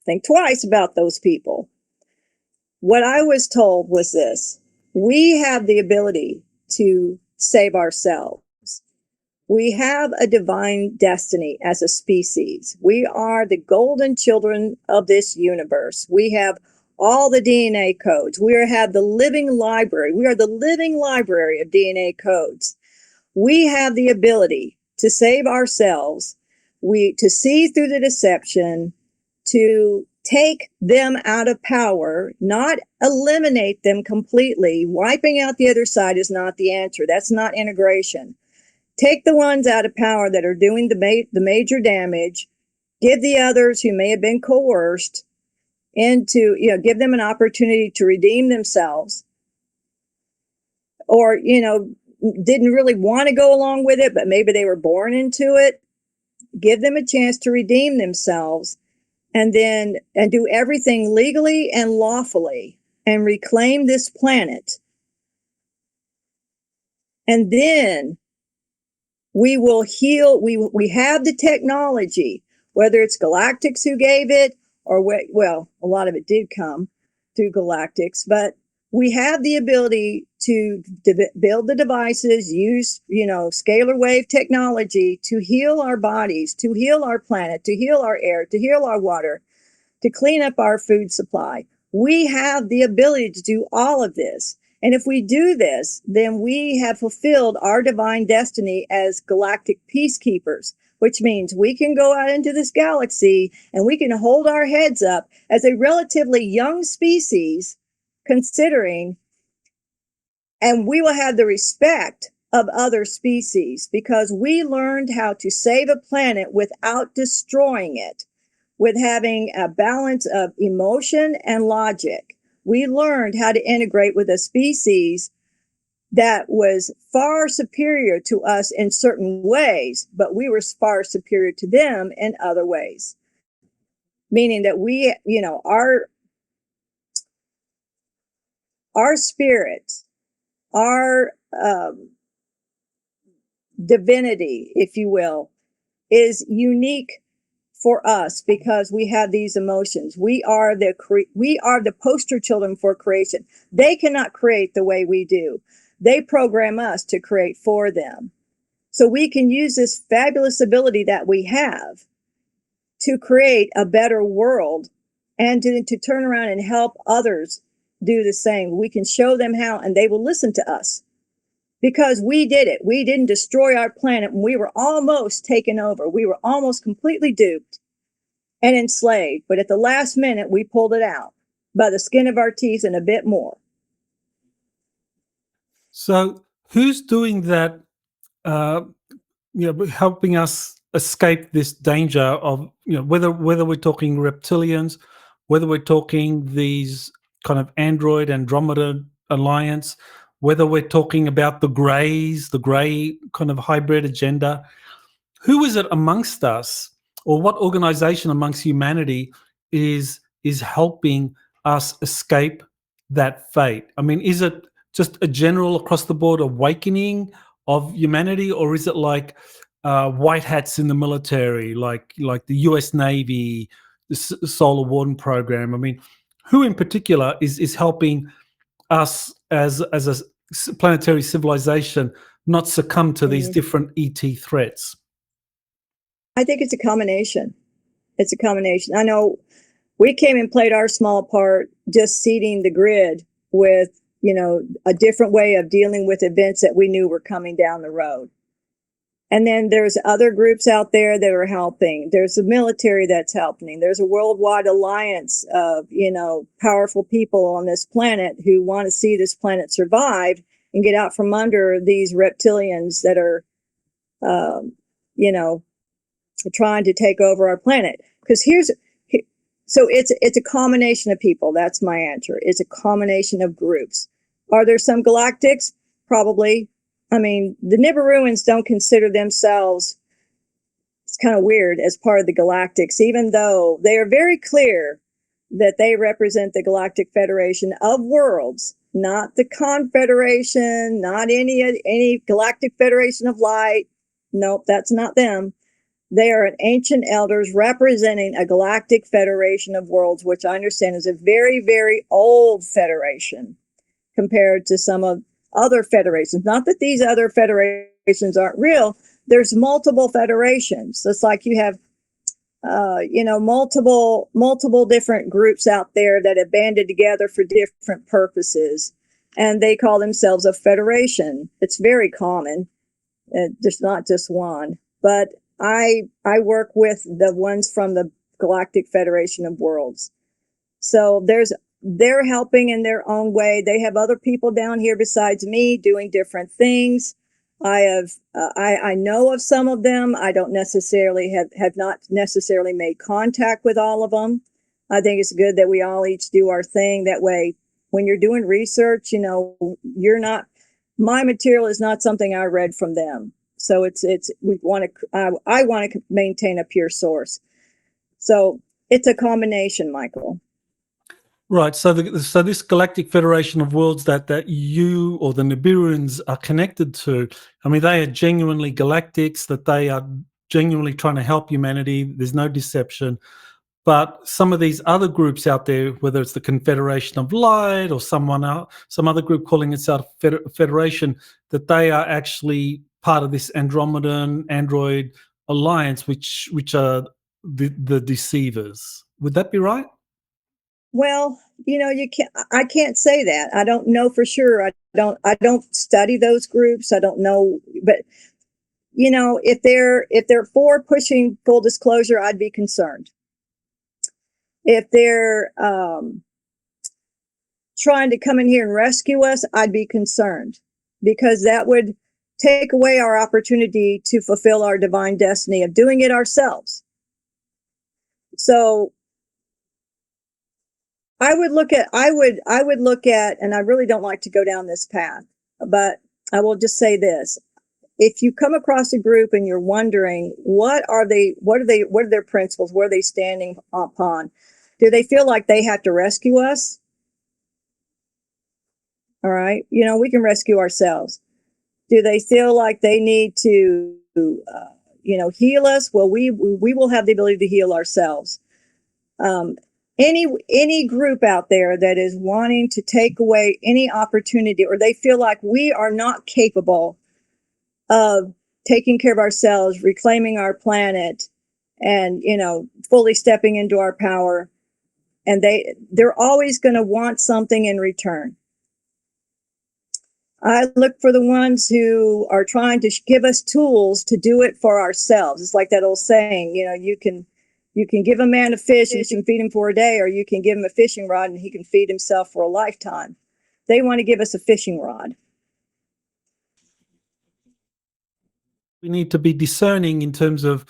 think twice about those people. What I was told was this: we have the ability to save ourselves. We have a divine destiny as a species. We are the golden children of this universe. We have all the DNA codes. We have the living library. We are the living library of DNA codes. We have the ability to save ourselves, to see through the deception, to take them out of power, not eliminate them completely. Wiping out the other side is not the answer. That's not integration. Take the ones out of power that are doing the major damage, give the others who may have been coerced give them an opportunity to redeem themselves, or, didn't really want to go along with it, but maybe they were born into it. Give them a chance to redeem themselves, and do everything legally and lawfully and reclaim this planet. And then we will heal. We have the technology, whether it's galactics who gave it, or a lot of it did come through galactics, but We have the ability to build the devices, use, scalar wave technology to heal our bodies, to heal our planet, to heal our air, to heal our water, to clean up our food supply. We have the ability to do all of this. And if we do this, then we have fulfilled our divine destiny as galactic peacekeepers, which means we can go out into this galaxy and we can hold our heads up as a relatively young species, considering, and we will have the respect of other species because we learned how to save a planet without destroying it, with having a balance of emotion and logic. We learned how to integrate with a species that was far superior to us in certain ways, but we were far superior to them in other ways. Meaning that we, our spirit, our divinity, if you will, is unique for us because we have these emotions. We are the poster children for creation. They cannot create the way we do. They program us to create for them. So we can use this fabulous ability that we have to create a better world and to turn around and help others do the same. We can show them how, and they will listen to us because we did it. We didn't destroy our planet when we were almost taken over. We were almost completely duped and enslaved. But at the last minute, we pulled it out by the skin of our teeth and a bit more. So who's doing that, helping us escape this danger of, whether we're talking reptilians, whether we're talking these kind of android Andromeda alliance, whether we're talking about the gray kind of hybrid agenda, who is it amongst us, or what organization amongst humanity is helping us escape that fate? I mean, is it just a general across the board awakening of humanity, or is it like white hats in the military, like the US Navy, the Solar Warden program? I mean, who in particular is helping us as a planetary civilization not succumb to these different ET threats? I think it's a combination. It's a combination. I know we came and played our small part just seeding the grid with, a different way of dealing with events that we knew were coming down the road. And then there's other groups out there that are helping. There's the military that's helping. There's a worldwide alliance of, powerful people on this planet who want to see this planet survive and get out from under these reptilians that are, trying to take over our planet. Because so it's a combination of people. That's my answer. It's a combination of groups. Are there some galactics? Probably. I mean, the Nibiruans don't consider themselves, it's kind of weird, as part of the galactics, even though they are very clear that they represent the Galactic Federation of Worlds, not the Confederation, not any Galactic Federation of Light. Nope, that's not them. They are an ancient elders representing a Galactic Federation of Worlds, which I understand is a very, very old federation compared to some of other federations. Not that these other federations aren't real. There's multiple federations. It's like you have, multiple different groups out there that have banded together for different purposes, and they call themselves a federation. It's very common. There's not just one, but I work with the ones from the Galactic Federation of Worlds. So they're helping in their own way. They have other people down here besides me doing different things. I know of some of them. I don't necessarily have not necessarily made contact with all of them. I think it's good that we all each do our thing. That way, when you're doing research, my material is not something I read from them. So I want to maintain a pure source. So it's a combination, Michael. Right. So this Galactic Federation of Worlds that you or the Nibiruans are connected to, I mean, they are genuinely galactics, that they are genuinely trying to help humanity. There's no deception. but some of these other groups out there, whether it's the Confederation of Light or someone else, some other group calling itself Federation, that they are actually part of this Andromedan Android alliance, which are the deceivers. Would that be right? Well, I can't say that. I don't know for sure. I don't study those groups. I don't know, but if they're for pushing full disclosure, I'd be concerned. If they're trying to come in here and rescue us, I'd be concerned, because that would take away our opportunity to fulfill our divine destiny of doing it ourselves. So I would look at, and I really don't like to go down this path, but I will just say this. If you come across a group and you're wondering, what are their principles? What are they standing upon? Do they feel like they have to rescue us? All right. We can rescue ourselves. Do they feel like they need to, heal us? Well, we will have the ability to heal ourselves. Any group out there that is wanting to take away any opportunity, or they feel like we are not capable of taking care of ourselves, reclaiming our planet, and fully stepping into our power, and they're always going to want something in return. I look for the ones who are trying to give us tools to do it for ourselves. It's like that old saying, you can give a man a fish and you can feed him for a day, or you can give him a fishing rod and he can feed himself for a lifetime. They want to give us a fishing rod. We need to be discerning in terms of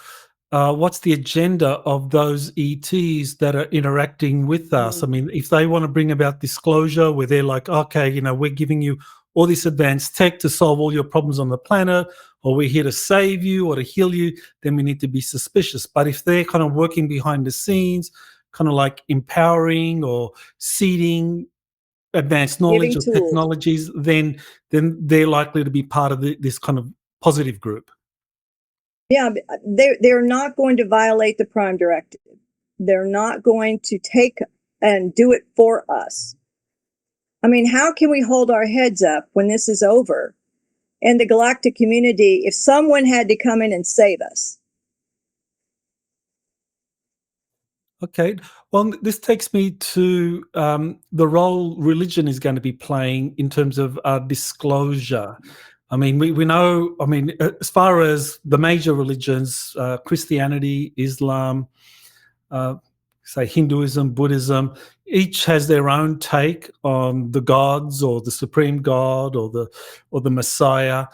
what's the agenda of those ETs that are interacting with us. I mean, if they want to bring about disclosure where they're like, okay, we're giving you all this advanced tech to solve all your problems on the planet, or we're here to save you or to heal you, then we need to be suspicious. But if they're kind of working behind the scenes, kind of like empowering or seeding advanced knowledge or technologies, then they're likely to be part of this kind of positive group. Yeah, they're not going to violate the Prime Directive. They're not going to take and do it for us. I mean, how can we hold our heads up when this is over? And the galactic community, if someone had to come in and save us. Okay. Well, this takes me to the role religion is going to be playing in terms of disclosure. I mean, we know, as far as the major religions, Christianity, Islam, say Hinduism, Buddhism, each has their own take on the gods or the supreme god or the Messiah,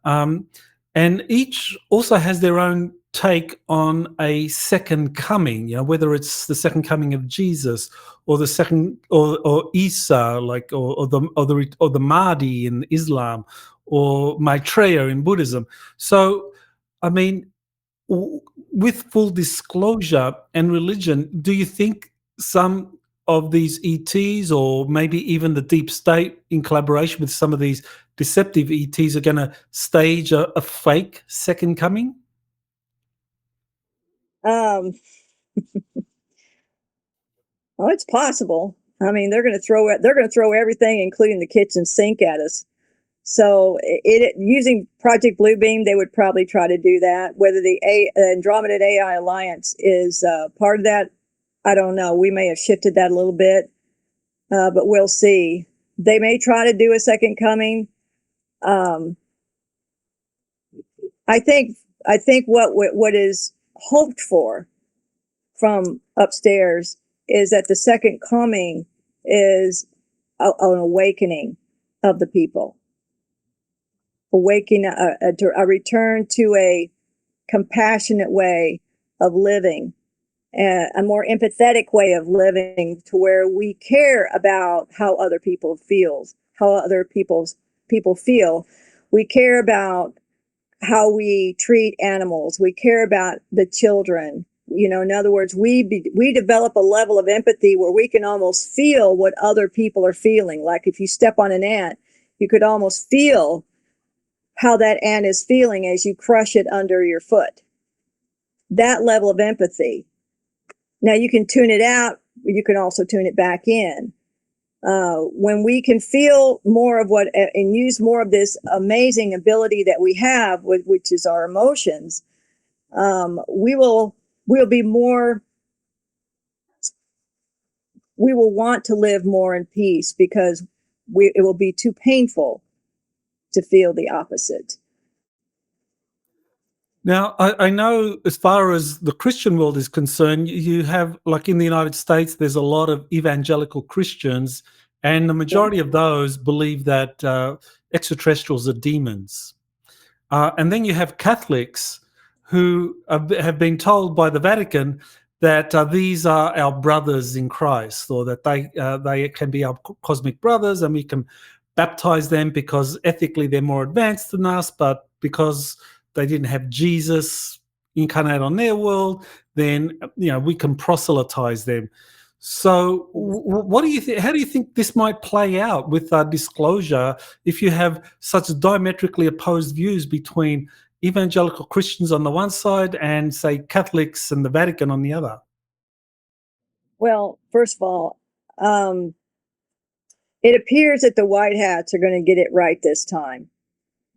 and each also has their own take on a second coming. Whether it's the second coming of Jesus or the second or Isa, or the Mahdi in Islam, or Maitreya in Buddhism. So, I mean, with full disclosure and religion, do you think some of these ETs, or maybe even the deep state in collaboration with some of these deceptive ETs, are going to stage a fake second coming? Well, it's possible. I mean, they're going to throw everything, including the kitchen sink, at us. So, using Project Bluebeam, they would probably try to do that. Whether the Andromeda AI Alliance is part of that, I don't know. We may have shifted that a little bit, but we'll see. They may try to do a second coming. I think what is hoped for from upstairs is that the second coming is an awakening of the people. A return to a compassionate way of living, a more empathetic way of living, to where we care about how other people feel. We care about how we treat animals. We care about the children. In other words, we develop a level of empathy where we can almost feel what other people are feeling. Like if you step on an ant, you could almost feel how that ant is feeling as you crush it under your foot. That level of empathy. Now you can tune it out, but you can also tune it back in. When we can feel more of what and use more of this amazing ability that we have, which is our emotions, we'll be more. We will want to live more in peace because it will be too painful to feel the opposite. Now, I know as far as the Christian world is concerned, you have, like in the United States, there's a lot of evangelical Christians, and the majority of those believe that extraterrestrials are demons. And then you have Catholics who have been told by the Vatican that these are our brothers in Christ, or that they can be our cosmic brothers, and we can baptize them because ethically they're more advanced than us, but because they didn't have Jesus incarnate on their world, then we can proselytize them. So, what do you think? How do you think this might play out with disclosure if you have such diametrically opposed views between evangelical Christians on the one side and, say, Catholics and the Vatican on the other? Well, first of all, it appears that the White Hats are going to get it right this time.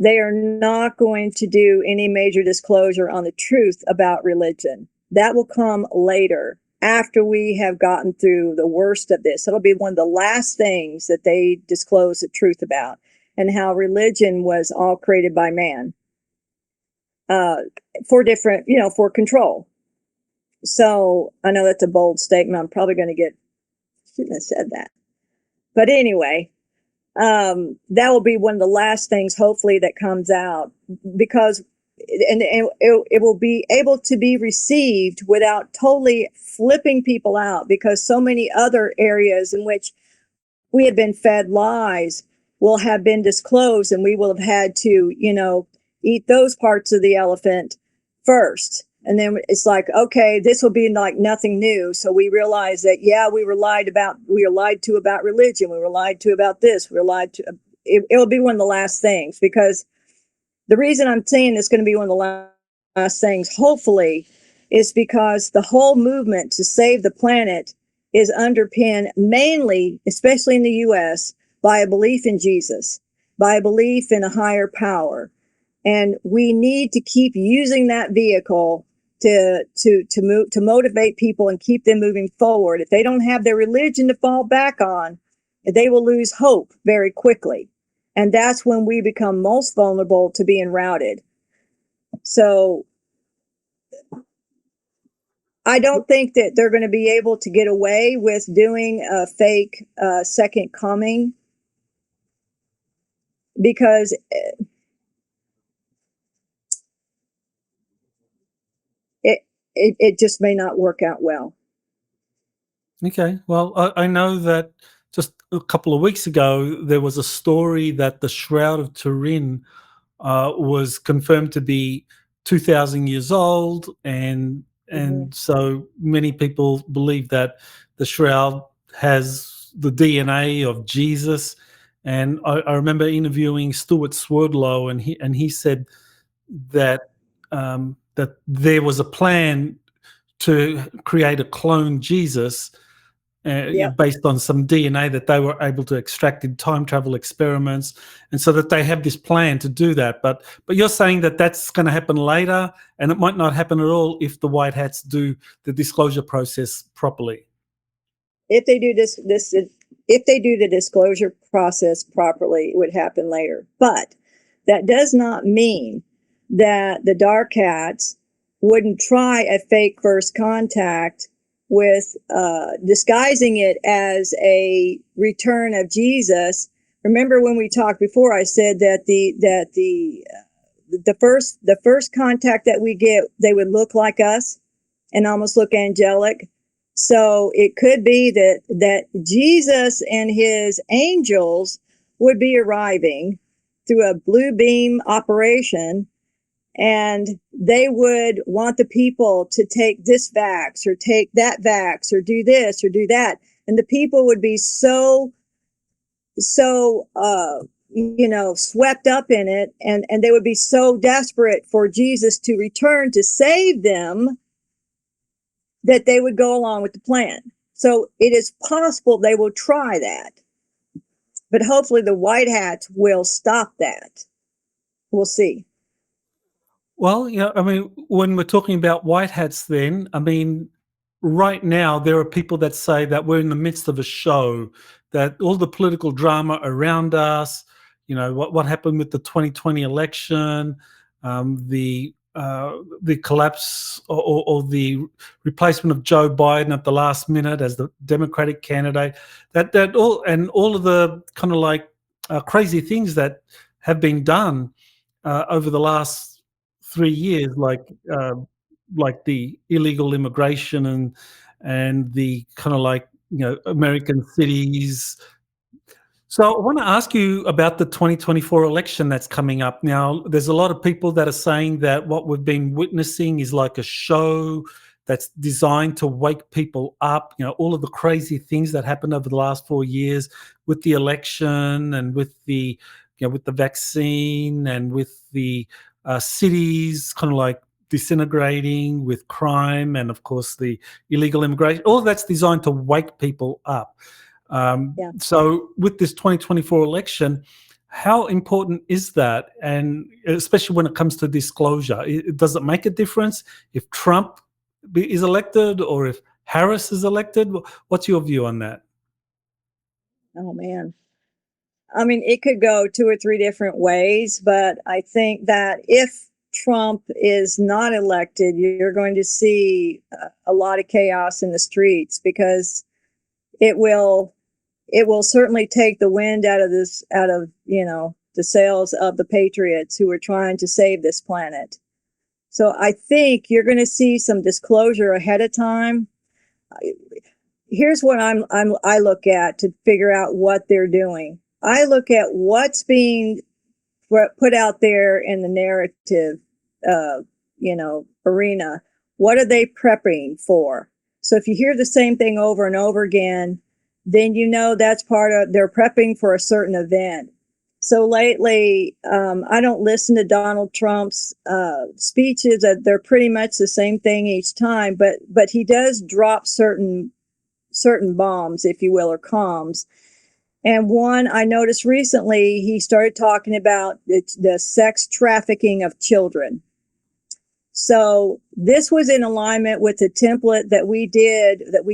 They are not going to do any major disclosure on the truth about religion. That will come later, after we have gotten through the worst of this. It'll be one of the last things that they disclose the truth about, and how religion was all created by man for different, for control. So I know that's a bold statement. I'm probably going to shouldn't have said that. But anyway, that will be one of the last things, hopefully, that comes out, because it will be able to be received without totally flipping people out, because so many other areas in which we had been fed lies will have been disclosed, and we will have had to, eat those parts of the elephant first. And then it's like, okay, this will be like nothing new. So we realize that, we were lied to about religion. We were lied to about this. We were lied to. It will be one of the last things, because the reason I'm saying it's going to be one of the last things, hopefully, is because the whole movement to save the planet is underpinned mainly, especially in the U.S., by a belief in Jesus, by a belief in a higher power. And we need to keep using that vehicle to motivate people and keep them moving forward. If they don't have their religion to fall back on, they will lose hope very quickly. And that's when we become most vulnerable to being routed. So I don't think that they're going to be able to get away with doing a fake second coming, because it just may not work out well. Okay. Well, I know that just a couple of weeks ago, there was a story that the Shroud of Turin was confirmed to be 2,000 years old, and so many people believe that the shroud has the DNA of Jesus. And I remember interviewing Stuart Swerdlow, and he said that that there was a plan to create a clone Jesus based on some DNA that they were able to extract in time travel experiments, and so that they have this plan to do that. But you're saying that that's going to happen later, and it might not happen at all if the White Hats do the disclosure process properly. If they do if they do the disclosure process properly, it would happen later. But that does not mean that the Dark Hats wouldn't try a fake first contact with disguising it as a return of Jesus. Remember when we talked before, I said that the first contact that we get, they would look like us and almost look angelic. So it could be that Jesus and his angels would be arriving through a blue beam operation, and they would want the people to take this vax or take that vax or do this or do that. And the people would be so swept up in it, and they would be so desperate for Jesus to return to save them, that they would go along with the plan. So it is possible they will try that. But hopefully the white hats will stop that. We'll see. Well, yeah, I mean, when we're talking about white hats, then, I mean, right now there are people that say that we're in the midst of a show, that all the political drama around us, what happened with the 2020 election, the collapse or the replacement of Joe Biden at the last minute as the Democratic candidate, that all of the kind of like crazy things that have been done over the last 3 years, like the illegal immigration and the kind of like American cities. So I want to ask you about the 2024 election that's coming up. Now, there's a lot of people that are saying that what we've been witnessing is like a show that's designed to wake people up. All of the crazy things that happened over the last 4 years with the election and with with the vaccine and with the cities kind of like disintegrating with crime and, of course, the illegal immigration. All of that's designed to wake people up. So with this 2024 election, how important is that? And especially when it comes to disclosure, does it make a difference if Trump is elected or if Harris is elected? What's your view on that? Oh, man. I mean, it could go 2 or 3 different ways, but I think that if Trump is not elected, you're going to see a lot of chaos in the streets, because it will certainly take the wind out of the sails of the patriots who are trying to save this planet. So I think you're going to see some disclosure ahead of time. Here's what I look at to figure out what they're doing. I look at what's being put out there in the narrative, arena. What are they prepping for? So if you hear the same thing over and over again, then that's part of, they're prepping for a certain event. So lately, I don't listen to Donald Trump's speeches. They're pretty much the same thing each time, but he does drop certain bombs, if you will, or comms. And one I noticed recently, he started talking about the sex trafficking of children. So this was in alignment with the template that we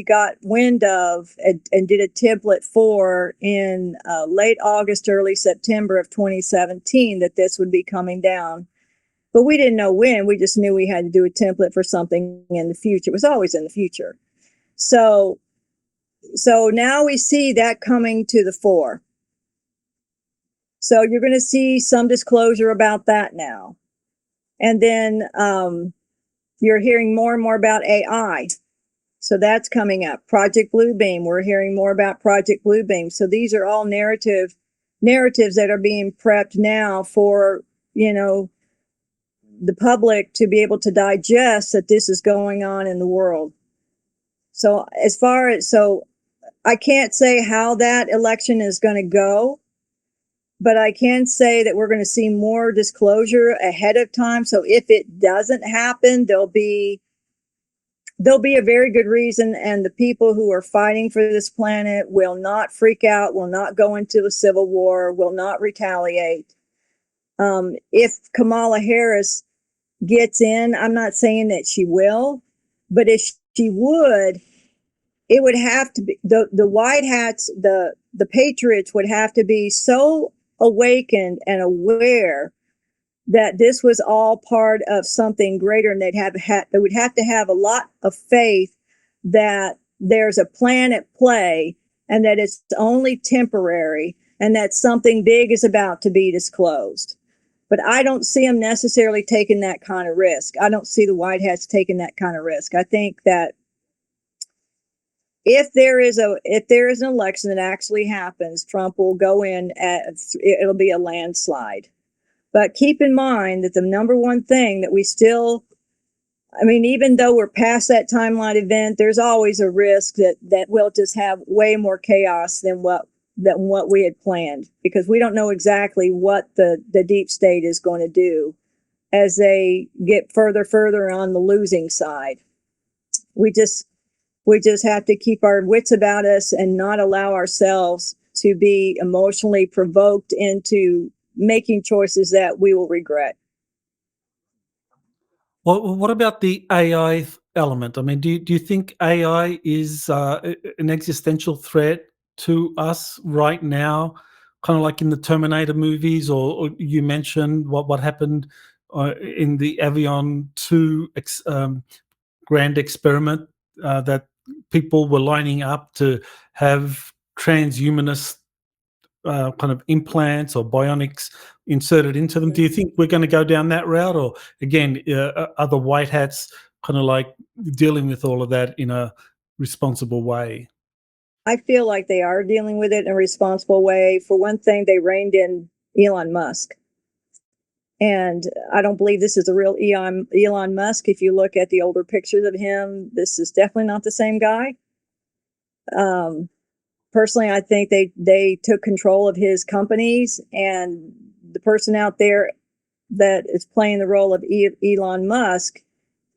got wind of and did a template for in late August, early September of 2017, that this would be coming down. But we didn't know when. We just knew we had to do a template for something in the future. It was always in the future. So now we see that coming to the fore. So you're going to see some disclosure about that now. And then you're hearing more and more about AI. So that's coming up. Project Bluebeam. We're hearing more about Project Bluebeam. So these are all narratives that are being prepped now for, the public to be able to digest that this is going on in the world. So I can't say how that election is going to go, but I can say that we're going to see more disclosure ahead of time. So if it doesn't happen, there'll be a very good reason, and the people who are fighting for this planet will not freak out, will not go into a civil war, will not retaliate. If Kamala Harris gets in, I'm not saying that she will, but if she would, it would have to be the white hats, the patriots would have to be so awakened and aware that this was all part of something greater, and they would have to have a lot of faith that there's a plan at play and that it's only temporary and that something big is about to be disclosed. But I don't see them necessarily taking that kind of risk. I don't see the white hats taking that kind of risk. I think that if there is an election that actually happens, Trump will go in it'll be a landslide. But keep in mind that the number one thing that we still, even though we're past that timeline event, there's always a risk that we'll just have way more chaos than what we had planned, because we don't know exactly what the deep state is going to do as they get further on the losing side. We just have to keep our wits about us and not allow ourselves to be emotionally provoked into making choices that we will regret. Well, what about the AI element? I mean, do you think AI is an existential threat to us right now, kind of like in the Terminator movies, or you mentioned what happened in the Avyon 2 grand experiment, that people were lining up to have transhumanist kind of implants or bionics inserted into them. Do you think we're going to go down that route, or again, are the white hats kind of like dealing with all of that in a responsible way? I feel like they are dealing with it in a responsible way. For one thing, they reined in Elon Musk. And I don't believe this is the real Elon Musk. If you look at the older pictures of him, this is definitely not the same guy. Personally, I think they took control of his companies, and the person out there that is playing the role of Elon Musk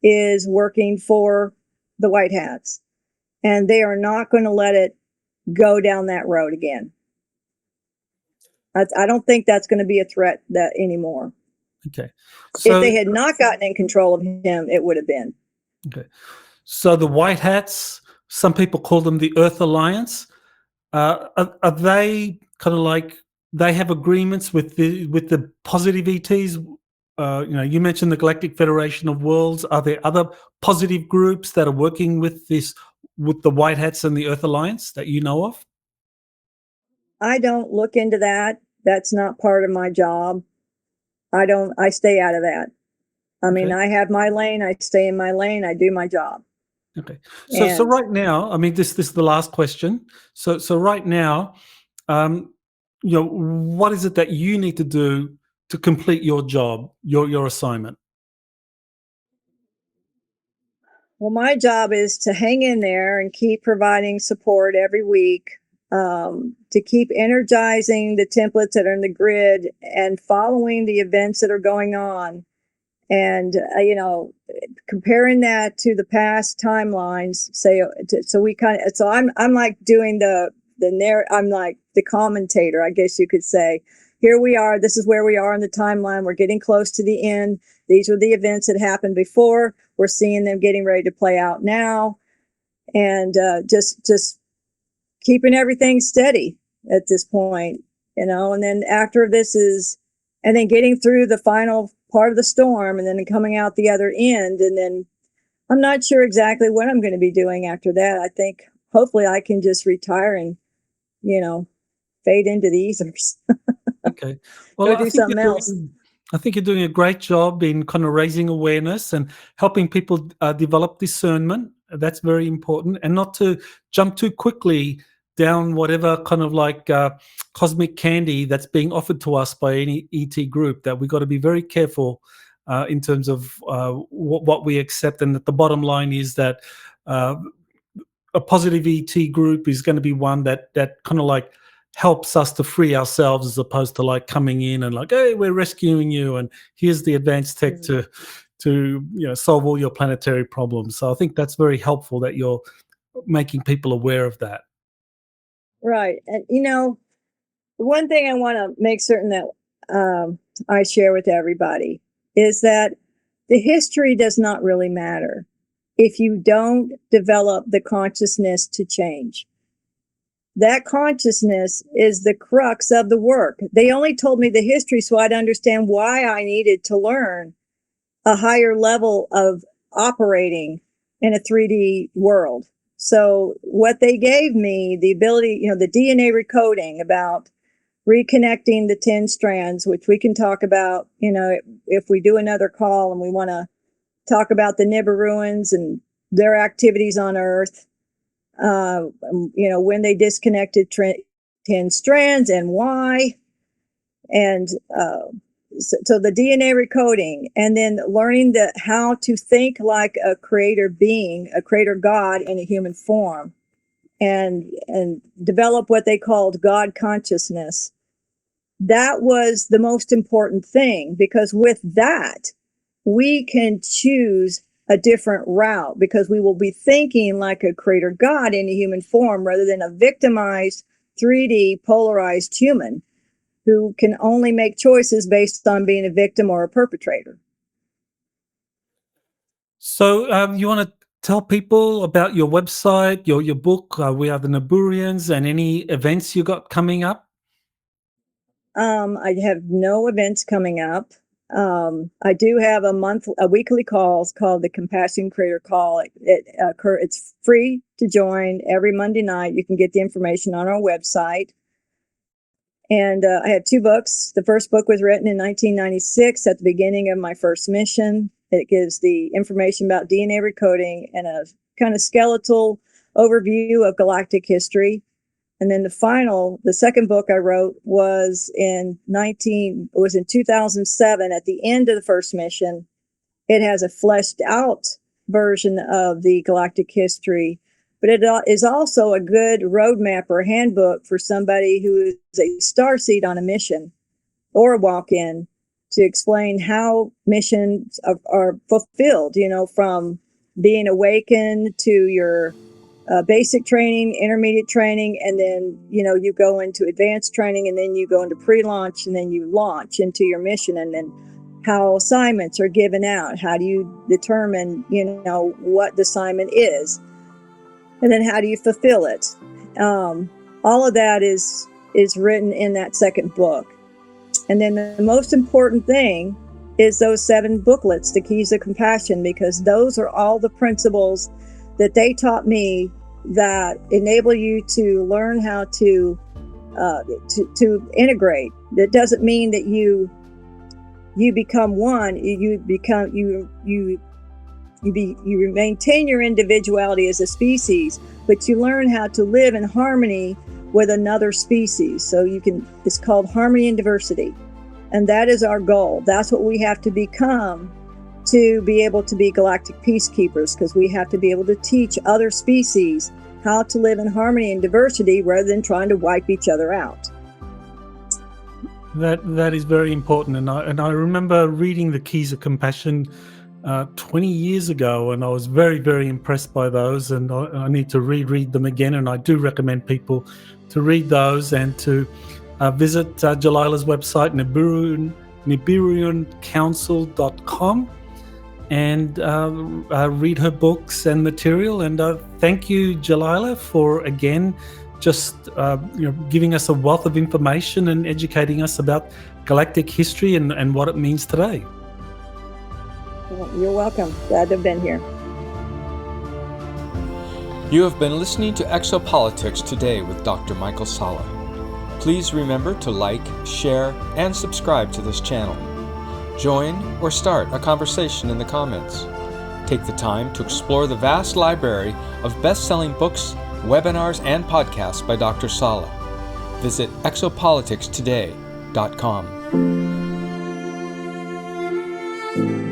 is working for the White Hats, and they are not going to let it go down that road again. I don't think that's going to be a threat that anymore. Okay, If they had not gotten in control of him, it would have been. Okay, so the white hats, some people call them the Earth Alliance. Are they kind of like, they have agreements with the positive ETs? You mentioned the Galactic Federation of Worlds. Are there other positive groups that are working with the White Hats and the Earth Alliance that you know of? I don't look into that. That's not part of my job. I stay out of that. I mean, I have my lane, I stay in my lane, I do my job. Okay. So right now, I mean, this is the last question. So right now, what is it that you need to do to complete your job, your assignment? Well, my job is to hang in there and keep providing support every week, to keep energizing the templates that are in the grid and following the events that are going on. And, comparing that to the past timelines, so I'm like doing I'm like the commentator, I guess you could say. Here we are, this is where we are in the timeline. We're getting close to the end. These were the events that happened before. We're seeing them getting ready to play out now. And just keeping everything steady at this point, and then after this and then getting through the final part of the storm and then coming out the other end. And then I'm not sure exactly what I'm going to be doing after that. I think hopefully I can just retire and, fade into the ethers. Okay. Well, Go do something else. I think you're doing a great job in kind of raising awareness and helping people develop discernment. That's very important, and not to jump too quickly down whatever kind of like cosmic candy that's being offered to us by any ET group. That we've got to be very careful in terms of what we accept, and that the bottom line is that a positive ET group is going to be one that kind of like helps us to free ourselves, as opposed to like coming in and like, hey, we're rescuing you and here's the advanced tech to solve all your planetary problems. So I think that's very helpful that you're making people aware of that. Right. And, one thing I want to make certain that I share with everybody is that the history does not really matter if you don't develop the consciousness to change. That consciousness is the crux of the work. They only told me the history so I'd understand why I needed to learn a higher level of operating in a 3D world. So what they gave me, the ability, the DNA recoding about reconnecting the 10 strands, which we can talk about, if we do another call and we want to talk about the Nibiruans and their activities on Earth, when they disconnected 10 strands and why. And so the DNA recoding, and then learning how to think like a creator being, a creator God in a human form, and develop what they called God consciousness. That was the most important thing, because with that, we can choose a different route, because we will be thinking like a creator God in a human form rather than a victimized 3D polarized human who can only make choices based on being a victim or a perpetrator. So you want to tell people about your website, your book, We Are the Niburians, and any events you got coming up? I have no events coming up. I do have a weekly call. It's called the Compassion Creator Call. It's free to join every Monday night. You can get the information on our website. And I have 2 books. The first book was written in 1996 at the beginning of my first mission. It gives the information about DNA recoding and a kind of skeletal overview of galactic history. And then the second book I wrote was in 2007 at the end of the first mission. It has a fleshed out version of the galactic history, but it is also a good roadmap or handbook for somebody who is a starseed on a mission or a walk-in, to explain how missions are fulfilled, from being awakened to your basic training, intermediate training, and then, you go into advanced training, and then you go into pre-launch, and then you launch into your mission, and then how assignments are given out. How do you determine, what the assignment is? And then how do you fulfill it? All of that is written in that second book. And then the most important thing is those 7 booklets, the Keys of Compassion, because those are all the principles that they taught me that enable you to learn how to integrate. That doesn't mean that you become one. You maintain your individuality as a species, but you learn how to live in harmony with another species. So it's called harmony and diversity. And that is our goal. That's what we have to become to be able to be galactic peacekeepers, because we have to be able to teach other species how to live in harmony and diversity rather than trying to wipe each other out. That is very important. And I remember reading the Keys of Compassion 20 years ago, and I was very, very impressed by those, and I need to reread them again, and I do recommend people to read those and to visit Jelaila's website, niburiancouncil.com, and read her books and material. And thank you, Jelaila, for again just giving us a wealth of information and educating us about galactic history and what it means today. You're welcome. Glad to have been here. You have been listening to Exopolitics Today with Dr. Michael Salla. Please remember to like, share, and subscribe to this channel. Join or start a conversation in the comments. Take the time to explore the vast library of best-selling books, webinars, and podcasts by Dr. Salla. Visit exopoliticstoday.com.